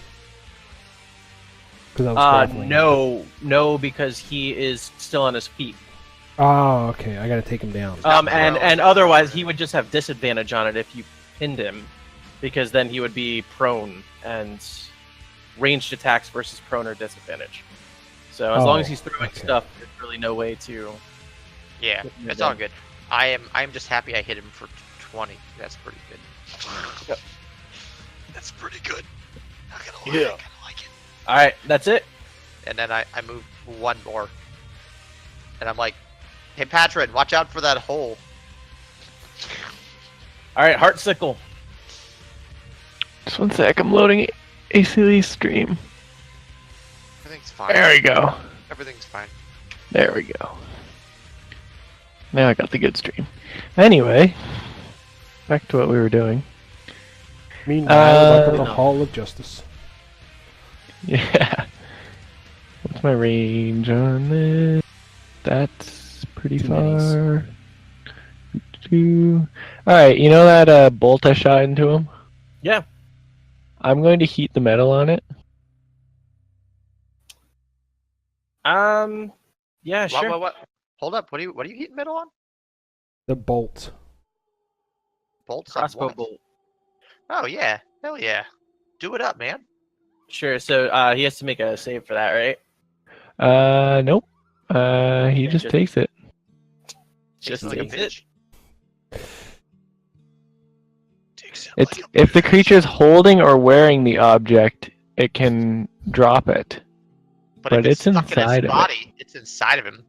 Because I was grappling him.
No, because he is still on his feet.
Oh, okay. I gotta take him down.
not
And
prone.
otherwise he would just have disadvantage on it if you pinned him, because then he would be prone, and ranged attacks versus prone are disadvantage. So as long as
Oh,
he's throwing
okay.
stuff, there's really no way to.
Yeah,
Yeah,
it's all
then.
good. I'm just happy I hit him for 20. That's pretty good.
Yep.
That's pretty good. Not gonna lie, I kinda like it.
All right, that's it.
And then I move one more. And I'm like, hey Patron, watch out for that hole.
All right, Heart Sickle.
just one sec. I'm loading ACL's stream.
Everything's fine.
There we go.
Everything's fine.
There we go. Now I got the good stream. Anyway, back to what we were doing.
Meanwhile, like on the
no.
Hall of Justice.
Yeah. What's my range on this? That's pretty
Two minis.
far. Two. Alright, you know that bolt I shot into him?
Yeah.
I'm going to heat the metal on it.
Yeah, sure.
What? Hold up. What are you hitting middle on?
The bolt.
Bolts on
Crossbow
what?
bolt.
Oh yeah. Hell yeah. Do it up, man.
Sure. So he has to make a save for that, right?
Nope. He just
just-
takes it.
Takes
Just
it like a
takes it.
bitch. Takes it
It's
like a
if the
bitch.
creature's holding or wearing the object, it can drop it. but
if
it's
stuck in
inside
his
of it.
body. It's inside of him.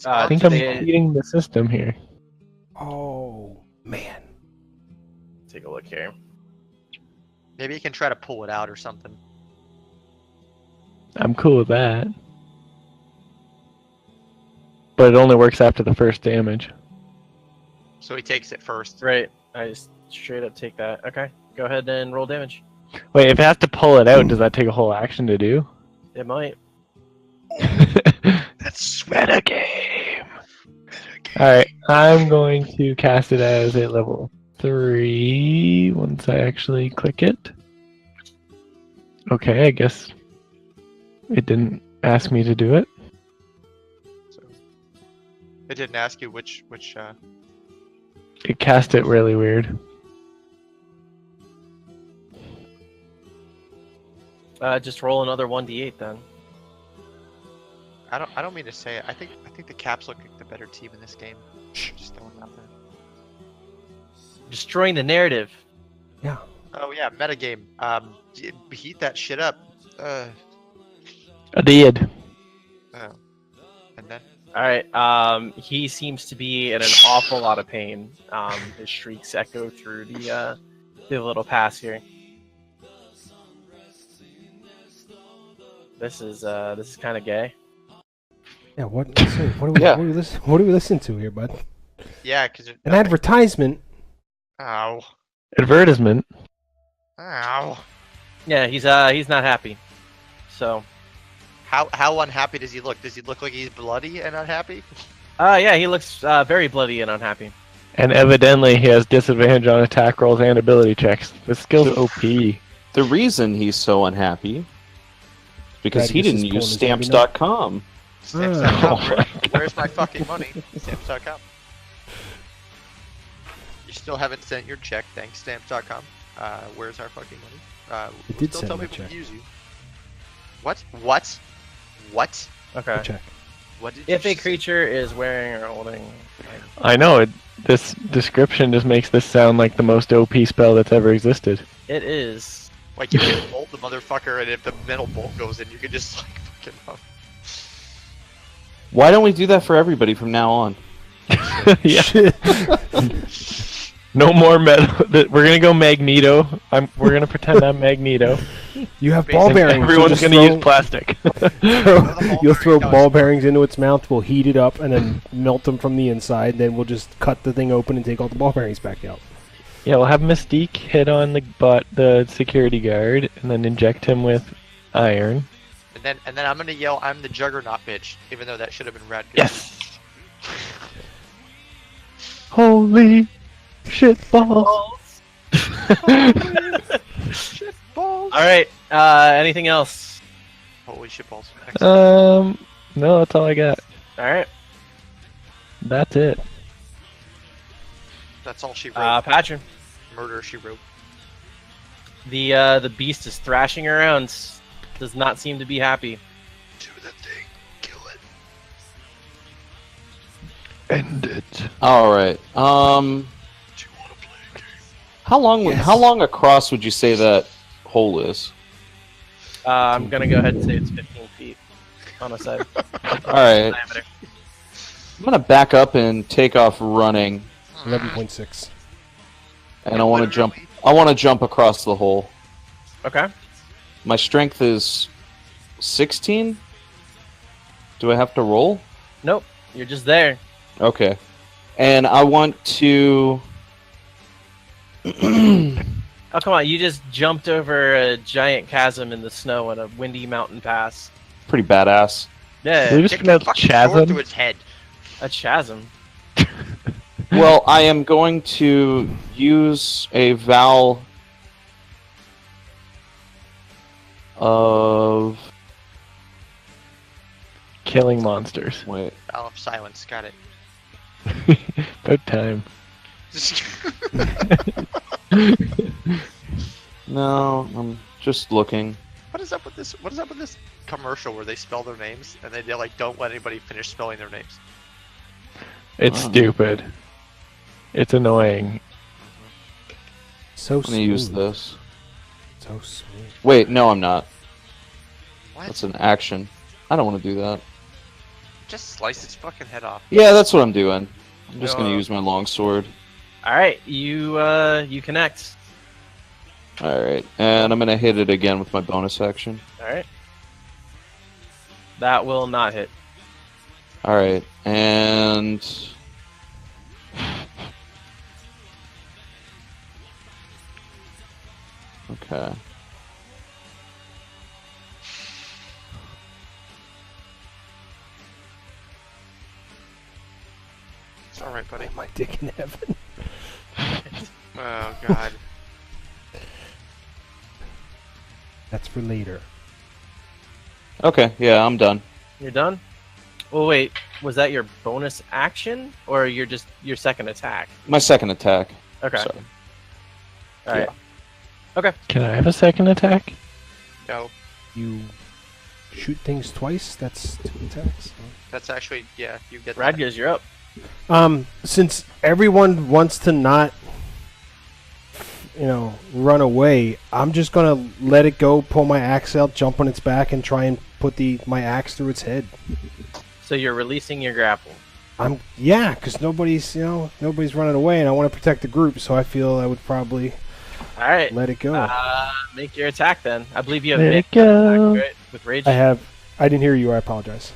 I think I'm cheating the system here.
Oh man.
Take a look here.
Maybe you can try to pull it out or something.
I'm cool with that. But it only works after the first damage.
So he takes it first.
Right. I just straight up take that. Okay. Go ahead and roll damage.
Wait, if it has to pull it out, does that take a whole action to do?
It might.
That's
Metagame! Alright, I'm going to cast it as a level 3 once I actually click it. Okay, I guess it didn't ask me to do it.
So, it didn't ask you which.
It cast it really weird.
Just roll another 1d8 then.
I don't mean to say it. I think the Caps look like the better team in this game. Just throwing it out there.
Destroying the narrative.
Yeah.
Oh yeah, metagame. Heat that shit up.
I did.
Oh. And then
Alright, he seems to be in an awful lot of pain. His shrieks echo through the little pass here. This is kind of gay.
Yeah. What do we listen to here, bud?
yeah, because
An advertisement.
Ow.
Advertisement.
Ow.
Yeah, he's not happy. So,
How unhappy does he look? Does he look like he's bloody and unhappy?
yeah, he looks very bloody and unhappy.
And evidently he has disadvantage on attack rolls and ability checks. The skill's OP.
The reason he's so unhappy is because he didn't use stamps.com.
Stamps.com. Where's my fucking money? Stamps.com. You still haven't sent your check, thanks Stamps.com. Where's our fucking money?
It did
still
send
tell
my
people
check.
to use you. What?
Okay.
Check.
What did
If
you
a
say?
creature is wearing or holding,
I know, this description just makes this sound like the most OP spell that's ever existed.
it is.
Like you can bolt the motherfucker, and if the metal bolt goes in, you can just like fucking up.
Why don't we do that for everybody from now on?
Yeah. No more metal. We're gonna go Magneto. We're gonna pretend I'm Magneto.
You have ball bearings.
Everyone's
so
gonna
just
use plastic.
You'll throw ball bearings into its mouth. We'll heat it up and then melt them from the inside. Then we'll just cut the thing open and take all the ball bearings back out.
Yeah, we'll have Mystique hit on the security guard, and then inject him with iron.
And then I'm gonna yell, "I'm the Juggernaut, bitch!" Even though that should have been Rad.
Yes. Holy shit balls!
Shit balls.
All right. Anything else?
Holy shit balls.
No, that's all I got.
All right.
That's it.
That's all she wrote.
Patron.
Murder she wrote.
The beast is thrashing around. Does not seem to be happy.
Do the thing. Kill it.
End it.
All right.
Do you want to play a game?
How long across would you say that hole is?
I'm gonna go ahead and say it's 15 feet on a side.
All right.
Diameter.
I'm gonna back up and take off running,
11.6.
and I want to jump. I want to jump across the hole.
Okay.
My strength is 16. Do I have to roll?
Nope. You're just there.
Okay. And I want to.
Oh, come on. You just jumped over a giant chasm in the snow on a windy mountain pass.
Pretty badass.
Yeah.
We just
Kick the
pronounce
fucking sword
chasm.
through his head.
A chasm.
Well, I am going to use a vow of.
Killing monsters.
Wait.
Vow of silence. Got it.
About time.
No, I'm just looking.
What is up with this? What is up with this commercial where they spell their names and they like don't let anybody finish spelling their names?
It's
Oh.
stupid. It's annoying.
So
I'm gonna
smooth.
use this.
So smooth.
Wait, no, I'm not.
What?
That's an action. I don't want to do that.
Just slice its fucking head off.
Yeah, that's what I'm doing. I'm just gonna
No.
use my longsword.
All right, you connect.
Alright, and I'm gonna hit it again with my bonus action.
All right. That will not hit.
Alright, and... Okay.
It's alright, buddy.
My dick in heaven.
Oh, God.
That's for later.
Okay, yeah, I'm done.
You're done. Well, wait. Was that your bonus action or your second attack?
My second attack.
Okay.
Sorry.
All right.
Can I have a second attack?
No.
You shoot things twice. That's 2 attacks.
That's actually, yeah, you get that.
Radgers, you're up.
Since everyone wants to not, run away, I'm just gonna let it go, pull my axe out, jump on its back, and try and put my axe through its head.
So you're releasing your grapple.
Because nobody's running away, and I want to protect the group, so I feel I would probably
All right.
let it go.
Make your attack then. I believe you have
Let it
advantage
go.
attack, right? With rage.
I didn't hear you. I apologize.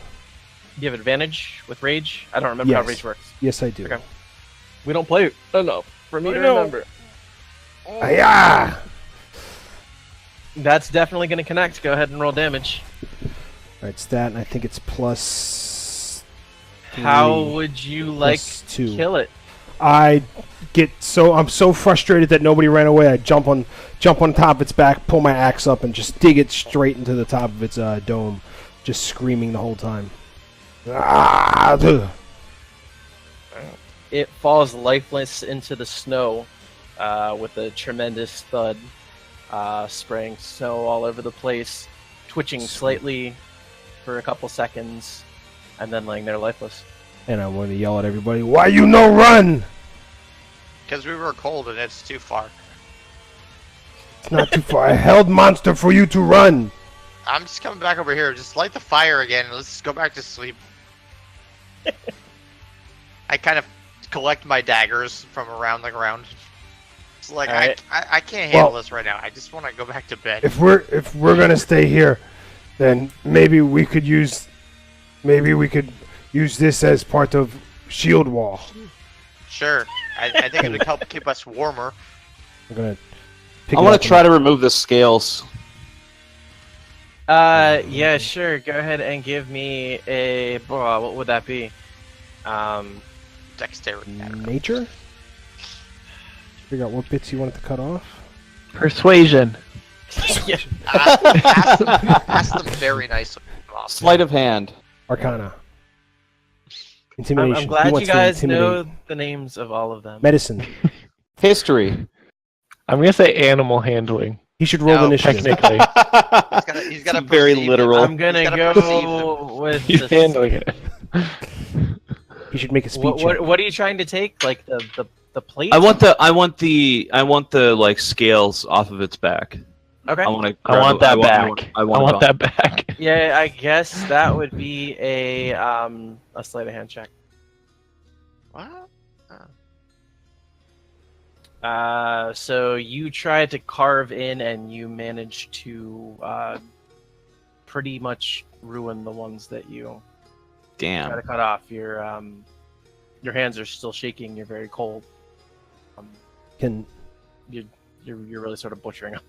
You have advantage with rage. I don't remember how
Yes.
rage works.
Yes, I do.
Okay. We don't play enough for me to
know.
remember.
Ah!
That's definitely going to connect. Go ahead and roll damage.
Alright, stat, and I think it's plus.
How
3,
would you like
plus
to
2.
kill it?
I'm so frustrated that nobody ran away. I jump on top of its back, pull my axe up, and just dig it straight into the top of its dome, just screaming the whole time. Ah! Ugh.
It falls lifeless into the snow with a tremendous thud, spraying snow all over the place, twitching slightly for a couple seconds, and then laying there lifeless.
And I want to yell at everybody, "Why you no run?"
Because we were cold and it's too far.
It's not too far. I held monster for you to run.
I'm just coming back over here. Just light the fire again and let's just go back to sleep. I kind of collect my daggers from around the ground. It's like,
Alright.
I can't handle
Well-
this right now. I just want to go back to bed.
If we're gonna stay here, then maybe we could use this as part of shield wall.
Sure. I think it would help keep us warmer.
I'm gonna. Pick
I
it
want
up
to try to remove the scales.
Yeah, sure. Go ahead and give me a. What would that be?
Dexterity. I
and
don't know.
nature. Figure out what bits you want it to cut off.
Persuasion.
Yeah.
Ask them very nicely. Mom.
Sleight of hand.
Arcana. Intimidation.
I'm
Who
glad you
wants to
guys
intimidate?
know the names of all of them.
Medicine.
History.
I'm gonna say animal handling.
He should roll
No.
initiative.
Technically,
He's got to
very literal.
I'm gonna
He's gotta perceive
go with
he's
the-
handling it.
He should make a speed
What,
check.
what are you trying to take? Like the plate?
I want the like scales off of its back.
Okay.
I want to.
I want that back. I want that back.
Yeah, I guess that would be a sleight of hand check.
What?
So you try to carve in and you manage to pretty much ruin the ones that you try to
Damn.
cut off. Your hands are still shaking. You're very cold.
Can
You're really sort of butchering them.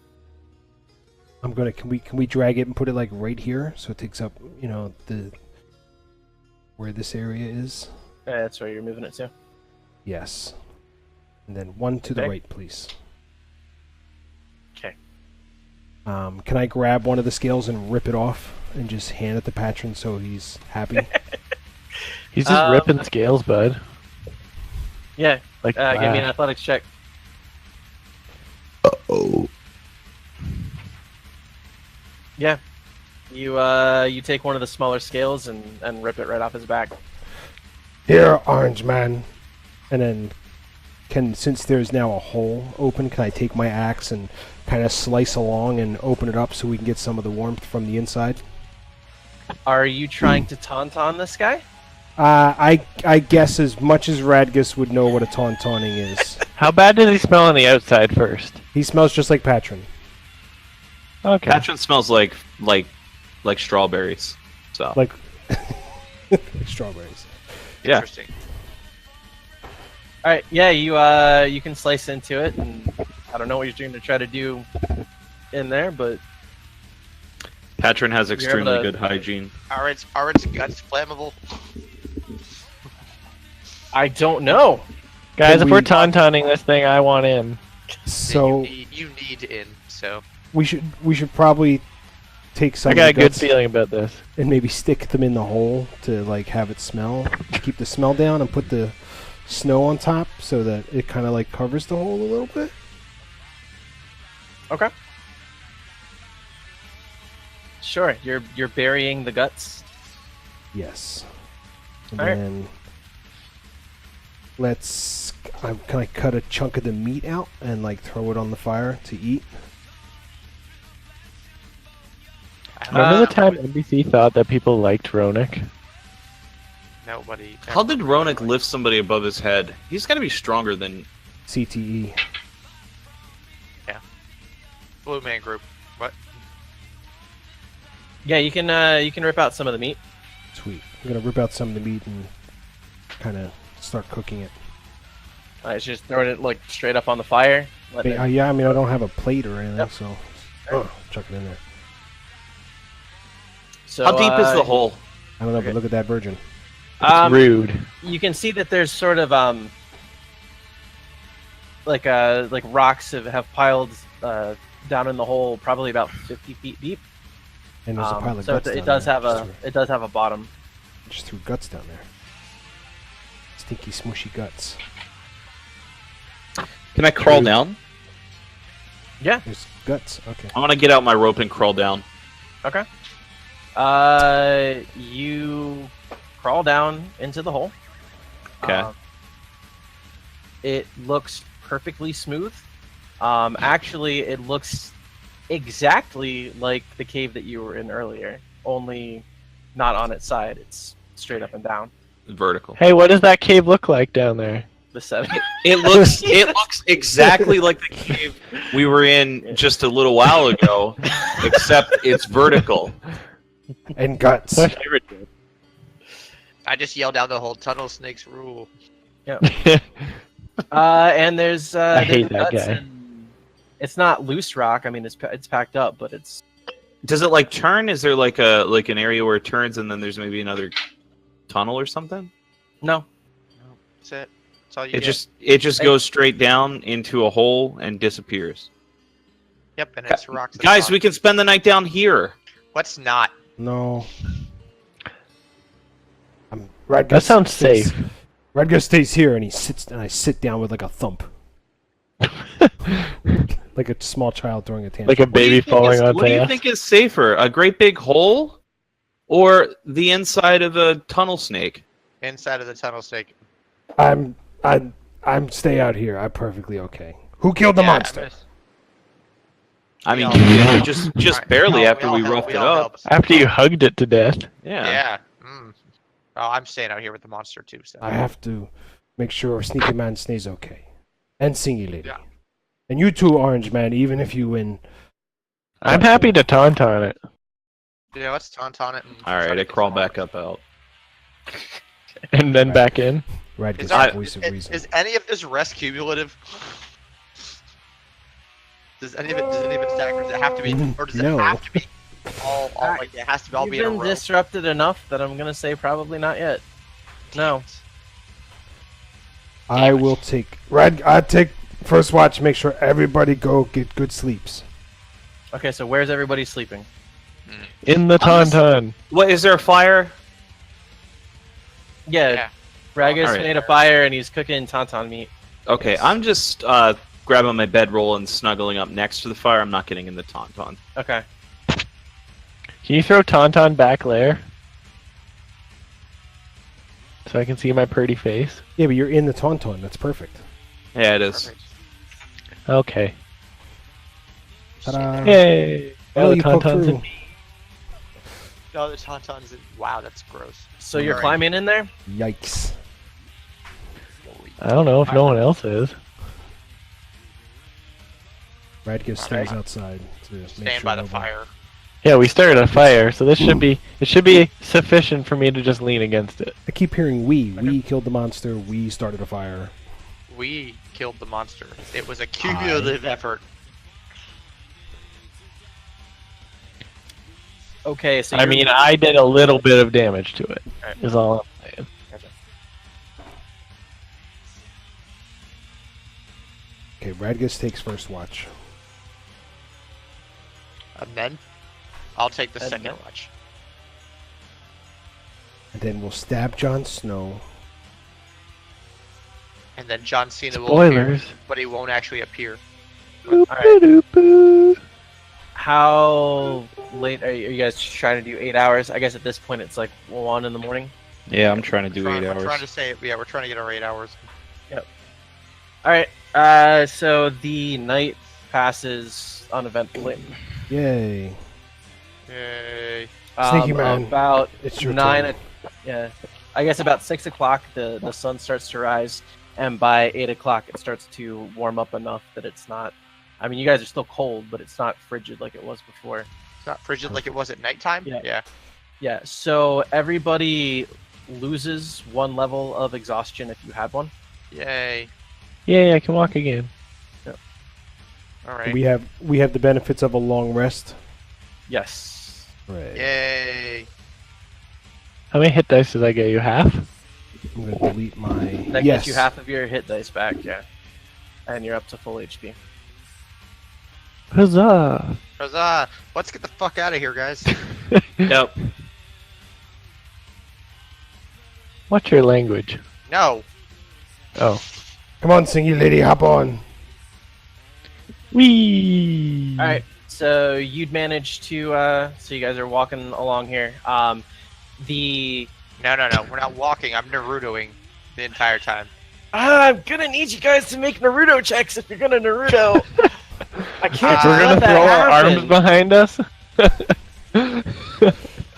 I'm gonna. Can we drag it and put it like right here so it takes up the where this area is?
Yeah, that's where you're moving it to.
Yes. And then one to the
Okay.
right, please.
Okay.
Can I grab one of the scales and rip it off and just hand it to Patron so he's happy?
He's just ripping scales, bud.
Yeah.
Like
Give me an athletics check.
Oh.
Yeah. You take one of the smaller scales and rip it right off his back.
Here, Orange Man. And then, since there's now a hole open, can I take my axe and kind of slice along and open it up so we can get some of the warmth from the inside?
Are you trying to tauntaun this guy?
I guess as much as Radgus would know what a taunting is.
How bad does he smell on the outside first?
He smells just like Patron.
Okay.
Patron smells like strawberries. So
Like, like strawberries.
Yeah.
Interesting.
All right, yeah, you can slice into it, and I don't know what you're going to try to do in there, but
Patron has extremely
able to-
good hygiene.
Are its guts flammable?
I don't know.
Guys,
Can
if we're
we-
taunting this thing, I want in.
So
you need in. So
we should probably take some
I got a
of the
good
guts
feeling about this.
and maybe stick them in the hole to like have it smell, keep the smell down, and put the snow on top so that it kind of like covers the hole a little bit.
Okay. Sure, you're burying the guts.
Yes. And
Alright.
then can I cut a chunk of the meat out and like throw it on the fire to eat?
Remember the time NBC thought that people liked Ronik?
nobody.
How did Ronik lift somebody above his head? He's got to be stronger than.
CTE.
Blue Man Group? What?
Yeah, you can rip out some of the meat.
Sweet. I'm gonna rip out some of the meat and kind of start cooking it.
It's just throwing it like straight up on the fire. letting it-
Yeah, I mean I don't have a plate or anything,
Yep.
so chuck it in there.
So,
How deep is the hole?
I don't know,
Okay.
but look at that virgin.
It's rude.
You can see that there's sort of like rocks have piled down in the hole, probably about 50 feet deep.
And there's a pile of
So
guts.
it
down
does
there.
have a bottom.
Just threw guts down there. Stinky, smushy guts.
Can I crawl down?
Yeah.
There's guts. Okay.
I want to get out my rope and crawl down.
Okay. You crawl down into the hole.
Okay.
It looks perfectly smooth. Actually, it looks exactly like the cave that you were in earlier, only not on its side. It's straight up and down.
Vertical.
Hey, what does that cave look like down there?
The setting.
It looks exactly like the cave we were in just a little while ago, except it's vertical.
And guts.
My favorite joke.
I just yelled down the whole tunnel snakes rule.
And there's
I hate
there's
that
guts
guy.
and it's not loose rock. I mean, it's packed up, but it's
Does it like turn? Is there like an area where it turns and then there's maybe another tunnel or something?
no.
That's it. That's all you
It
get.
just goes straight down into a hole and disappears.
Yep, and it's rocks. at the
Guys,
top.
we can spend the night down here.
What's not?
No.
That sounds safe.
Radgar stays here, and I sit down with like a thump, like a small child throwing a tantrum.
Like a baby falling on
What do you
ass.
think is safer, a great big hole, or the inside of a tunnel snake?
Inside of the tunnel snake.
I'm stay out here. I'm perfectly okay. Who killed the
Yeah,
monster?
I mean,
Yeah.
you did, just
Alright,
barely
all-
after we
all
roughed it
all
up.
help.
After you hugged it to death.
Yeah.
Yeah. Oh, I'm staying out here with the monster too. So.
I have to make sure Sneaky Man stays okay, and Singy Lady,
Yeah.
and you too, Orange Man. Even if you win,
I'm happy to taunt on it.
Yeah, let's taunt on it. And
All
try
right,
to
I
get
crawl
some
back
more.
up out.
And then back in.
Radgar's
Is,
the
our-
voice of
is-
reason.
is any of this rest cumulative? Does any of it stack, or does it have to be, or does
No.
it have to be all like it has to all
You've
be in a
been
row?
disrupted enough that I'm gonna say probably not yet. No.
I will take I take first watch. Make sure everybody go get good sleeps.
Okay, so where's everybody sleeping?
In the
I'm just-
tauntaun.
What is there a fire?
Yeah,
Yeah.
Ragus
Alright.
made a fire and he's cooking tauntaun meat.
Okay,
Yes.
I'm just grabbing my bedroll and snuggling up next to the fire. I'm not getting in the tauntaun.
Okay.
Can you throw tauntaun back layer? So I can see my pretty face?
Yeah, but you're in the tauntaun. That's perfect.
Yeah, it is.
Perfect.
Okay.
Ta-da.
Yay!
Oh,
Now the
you poked
tauntaun's
through.
in.
No, the tauntauns. Wow, that's gross.
So you're
Alright.
climbing in there?
Yikes.
I don't know if no one else is.
Radgus stays outside to make
Stand
sure
by the
nobody-
fire.
Yeah, we started a fire, so this should be sufficient for me to just lean against it.
I keep hearing we. We killed the monster. We started a fire.
We killed the monster. It was a cumulative effort.
Okay, so
I
you're-
mean, I did a little bit of damage to it.
Alright.
Is all I'm saying.
Okay, Radgus takes first watch.
And then I'll take the
And
second
then-
watch.
And then we'll stab Jon Snow.
And then John Cena will appear,
Spoilers.
but he won't actually appear.
Boop-a-doop-boo.
how late are you guys trying to do? 8 hours? I guess at this point it's like 1 in the morning.
Yeah, I'm trying to do
We're
8 hours.
trying to say, we're trying to get our 8 hours.
All right. So the night passes uneventfully.
Yay.
Yay.
Sneaky man.
About
It's your
9.
turn.
Yeah, I guess about 6 o'clock the sun starts to rise, and by 8 o'clock it starts to warm up enough that it's not. I mean, you guys are still cold, but it's not frigid like it was before.
It's not frigid like it was at nighttime?
Yeah. Yeah. So everybody loses 1 level of exhaustion if you had one.
Yay.
Yay, I can walk again.
Alright.
We have the benefits of a long rest.
Yes.
Right.
Yay.
How many hit dice did I get you? Half?
I'm gonna delete my.
That
yes.
gets you half of your hit dice back. Yeah. And you're up to full HP.
Huzzah!
Huzzah. Let's get the fuck out of here, guys.
Yep.
What's your language?
No.
Oh.
Come on, singy lady, hop on.
Whee!
All right. So you'd managed to. So you guys are walking along here. The.
No. We're not walking. I'm Narutoing the entire time.
I'm gonna need you guys to make Naruto checks if you're gonna Naruto. I can't
We're gonna
let that
throw our
happen.
arms behind us.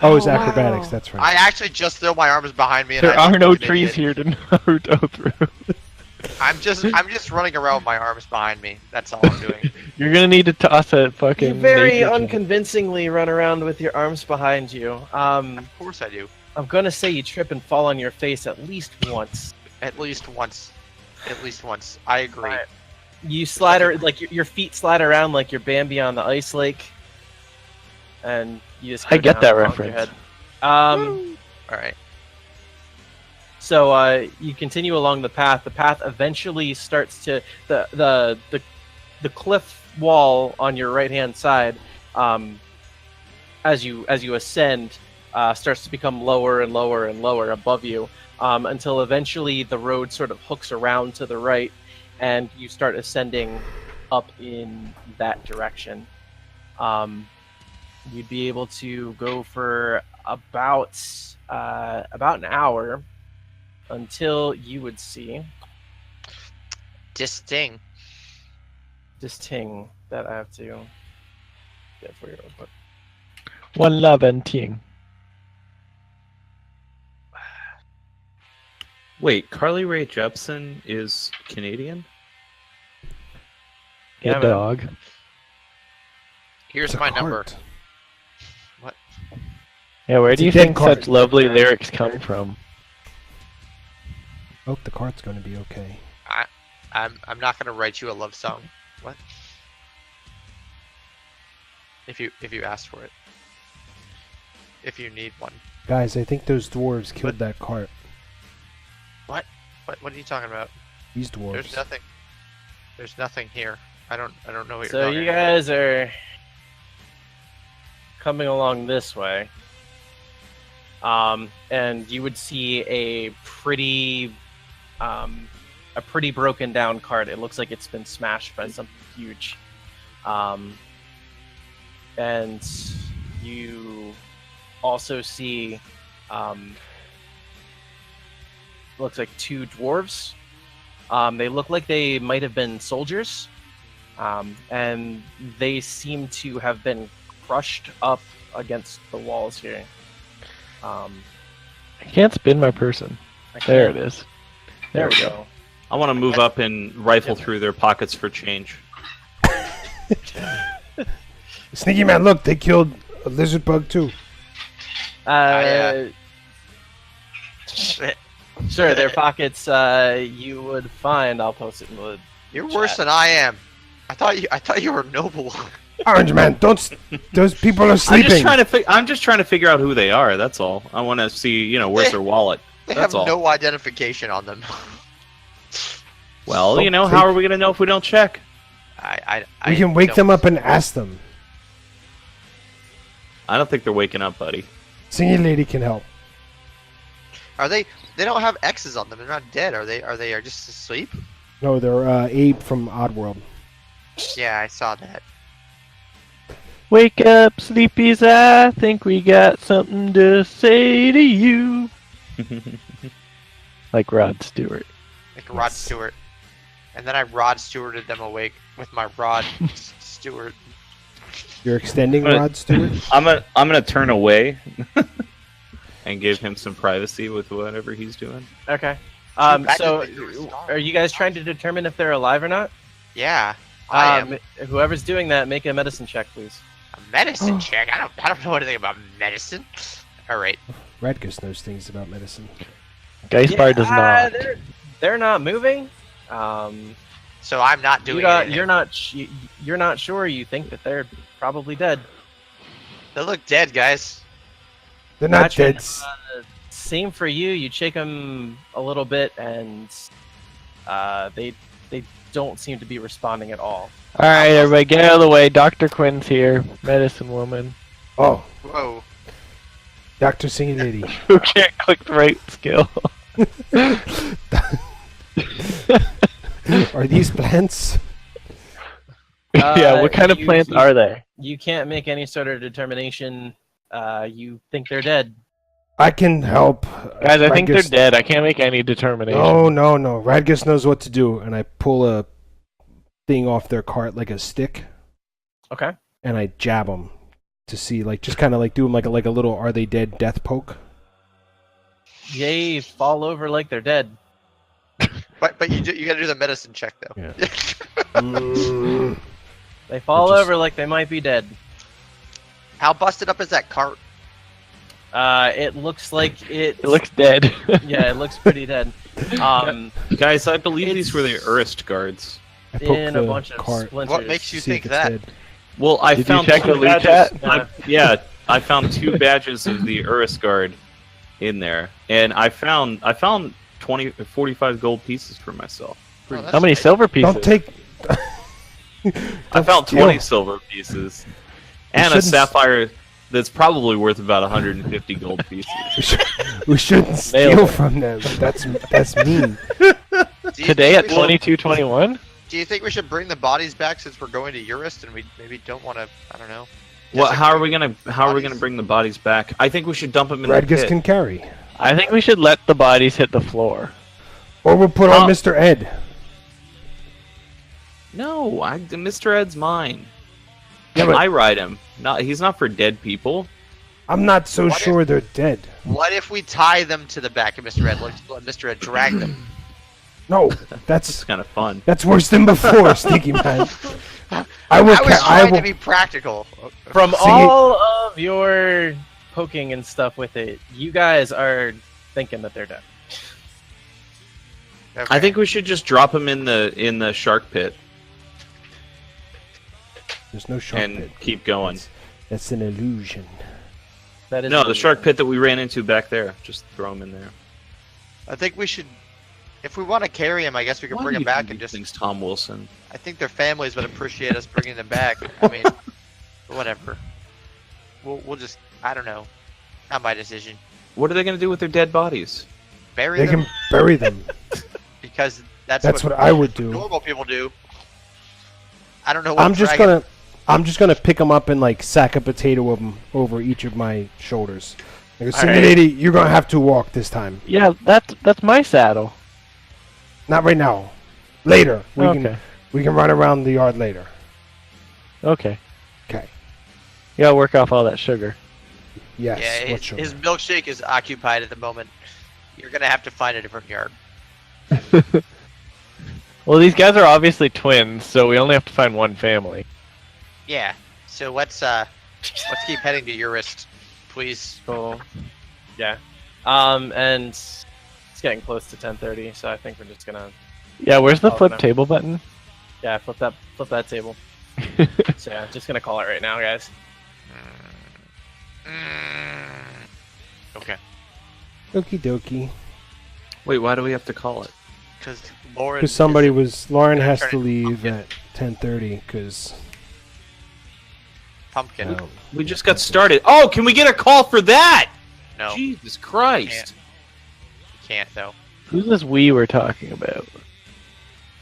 Oh, it's acrobatics. That's right.
I actually just throw my arms behind me. And
There
I
are
look
no
like an
trees
idiot.
here to Naruto through.
I'm just running around with my arms behind me. That's all I'm doing.
You're gonna need to toss a fucking.
You very
nature check.
unconvincingly run around with your arms behind you.
Of course I do.
I'm gonna say you trip and fall on your face at least once.
At least once. At least once. I agree.
Alright. You slide like your feet slide around like you're Bambi on the ice lake, and you just.
I
go
get
down
that
along your
reference.
head.
All right.
So you continue along the path. The path eventually starts to the cliff wall on your right hand side. As you ascend, starts to become lower and lower and lower above you, until eventually the road sort of hooks around to the right, and you start ascending up in that direction. You'd be able to go for about an hour until you would see
This thing.
this thing that I have to get for you real quick.
117.
Wait, Carly Rae Jepsen is Canadian?
Yeah,
Yeah, man.
dog.
Here's
It's a
my number.
cart.
Yeah, where
It's
do
a
you
dead
think
cart.
such lovely lyrics come from?
Oh, the cart's gonna be okay.
I'm not gonna write you a love song. What? If you ask for it. If you need one.
Guys, I think those dwarves killed that cart.
What are you talking about?
These dwarves.
There's nothing. There's nothing here. I don't know what
So
you're talking
you
about.
guys are coming along this way, and you would see a pretty broken down cart. It looks like it's been smashed by something huge, and you also see looks like 2 dwarves. They look like they might have been soldiers. And they seem to have been crushed up against the walls here.
I can't spin my person. There it is.
There we go.
I want to move up and rifle through their pockets for change.
Sneaky man, look, they killed a lizard bug too.
yeah.
Sure, their pockets you would find. I'll post it in the
You're worse
chat.
than I am. I thought you were noble.
Orange man, those people are sleeping.
I'm just trying to figure out who they are. That's all. I want to see, where's their wallet.
They
That's
have
all.
no identification on them.
Well,
Don't
how are we gonna know if we don't check?
We can wake them up and ask them.
I don't think they're waking up, buddy.
Singing lady can help.
Are they? They don't have X's on them. They're not dead. Are they? Are they just asleep?
No, they're Abe from Oddworld.
Yeah, I saw that.
Wake up, sleepies, I think we got something to say to you. Like Rod Stewart.
Like Rod Stewart. And then I Rod Stewarted them awake with my Rod Stewart.
You're extending
But-
Rod Stewart?
I'm gonna turn away and give him some privacy with whatever he's doing.
Okay.
Back
So,
to the star.
are you guys trying to determine if they're alive or not?
Yeah, I am.
Whoever's doing that, make a medicine check, please.
A medicine check. I don't know anything about medicine. All right.
Radgus knows things about medicine.
Geist Bar does not.
They're not moving.
So I'm not doing anything.
You're not sure. You think that they're probably dead.
They look dead, guys.
They're not
Gotcha.
dead.
Same for you. You shake them a little bit, and they don't seem to be responding at all.
Alright, everybody, get out of the way. Dr. Quinn's here. Medicine woman.
Oh,
Whoa.
Dr. Singing Lady.
Who can't click the right skill?
Are these plants?
Yeah, what kind of plants are they?
You can't make any sort of determination. You think they're dead.
I can help.
Guys, I think they're
Radgus-
dead. I can't make any determination.
No. Radgus knows what to do, and I pull a thing off their cart like a stick,
Okay.
and I jab them to see, like, just kind of like do them like a little "Are they dead?" death poke.
They fall over like they're dead.
But you gotta do the medicine check though.
Yeah.
They fall
Just-
over like they might be dead.
How busted up is that cart?
It looks like
It looks dead.
yeah, it looks pretty dead.
Guys, I believe these were the Urist guards.
I poke
In
the
a bunch of
cart.
splinters.
What makes
to
you
see if
think
it's
that?
dead.
Well, I
Did you
found
check
two
the loot
badges.
chat?
I found 2 badges of the Urist guard in there, and I found 45 gold pieces for myself.
Oh, that's
How many
nice.
silver pieces?
Don't take.
I found
steal.
20 silver pieces and a
shouldn't-
sapphire that's probably worth about 150 gold pieces.
We shouldn't
Nailed
steal
it.
from them. That's mean.
Do you
Today
think
at
we should-
22:21?
Do you think we should bring the bodies back since we're going to Eurist and we maybe don't want to? I don't know.
Well, how are we gonna
Bodies?
bring the bodies back? I think we should dump them in the
Radgus
pit.
can carry,
I think we should let the bodies hit the floor.
or we'll put on Mr. Ed.
No, Mr. Ed's mine.
Yeah, but
I ride him. He's not for dead people.
I'm not so
What if-
sure they're dead.
What if we tie them to the back of Mr. Ed? Let Mr. Ed drag them.
No,
It's
that's
kind of fun.
worse than before, Sneaky Man. I
I
will.
was
I
trying
will.
to be practical.
From
See-
all of your poking and stuff with it, you guys are thinking that they're dead.
Okay.
I think we should just drop him in the shark pit
There's no shark
and
pit.
keep going.
That's an illusion.
That is
No, the shark pit that we ran into back there. Just throw him in there.
I think we should. If we want to carry him, I guess we can
Why
bring
do
him
you
back
do
and
these
just.
things, Tom Wilson.
I think their families would appreciate us bringing them back. I mean, whatever. We'll just. I don't know. Not my decision.
What are they gonna do with their dead bodies?
Bury
They
them
can bury them.
because that's
That's what I would do.
normal people do. I don't know what
I'm just
dragon-
gonna pick them up and like sack a potato of them over each of my shoulders. Like,
All
Singing
right.
Lady, you're gonna have to walk this time.
Yeah, that's my saddle.
Not right now. Later.
Okay.
We can run around the yard later.
Okay.
Okay.
You gotta work off all that sugar.
Yes.
Yeah,
what sugar?
his milkshake is occupied at the moment. You're gonna have to find a different yard.
Well, these guys are obviously twins, so we only have to find one family.
Yeah. So let's keep heading to your wrist, please.
Cool. Yeah. And it's getting close to 10:30, so I think we're just gonna
Yeah, where's the
Oh,
flip
no.
table button?
flip that table. So yeah, just gonna call it right now, guys.
Okay.
Okie dokie.
Wait, why do we have to call it?
Because Lauren.
Because Lauren
gonna
has
turn
to
into
leave
pumpkin.
at 10:30. Because
Pumpkin.
We just got started. Oh, can we get a call for that?
No,
Jesus Christ.
you can't though.
Who's this we were talking about?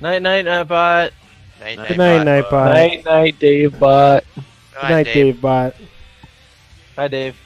Night, bot.
Night,
good night, Nightbot.
Night, Dave Bot.
Good night, Dave Bot.
Hi, Dave.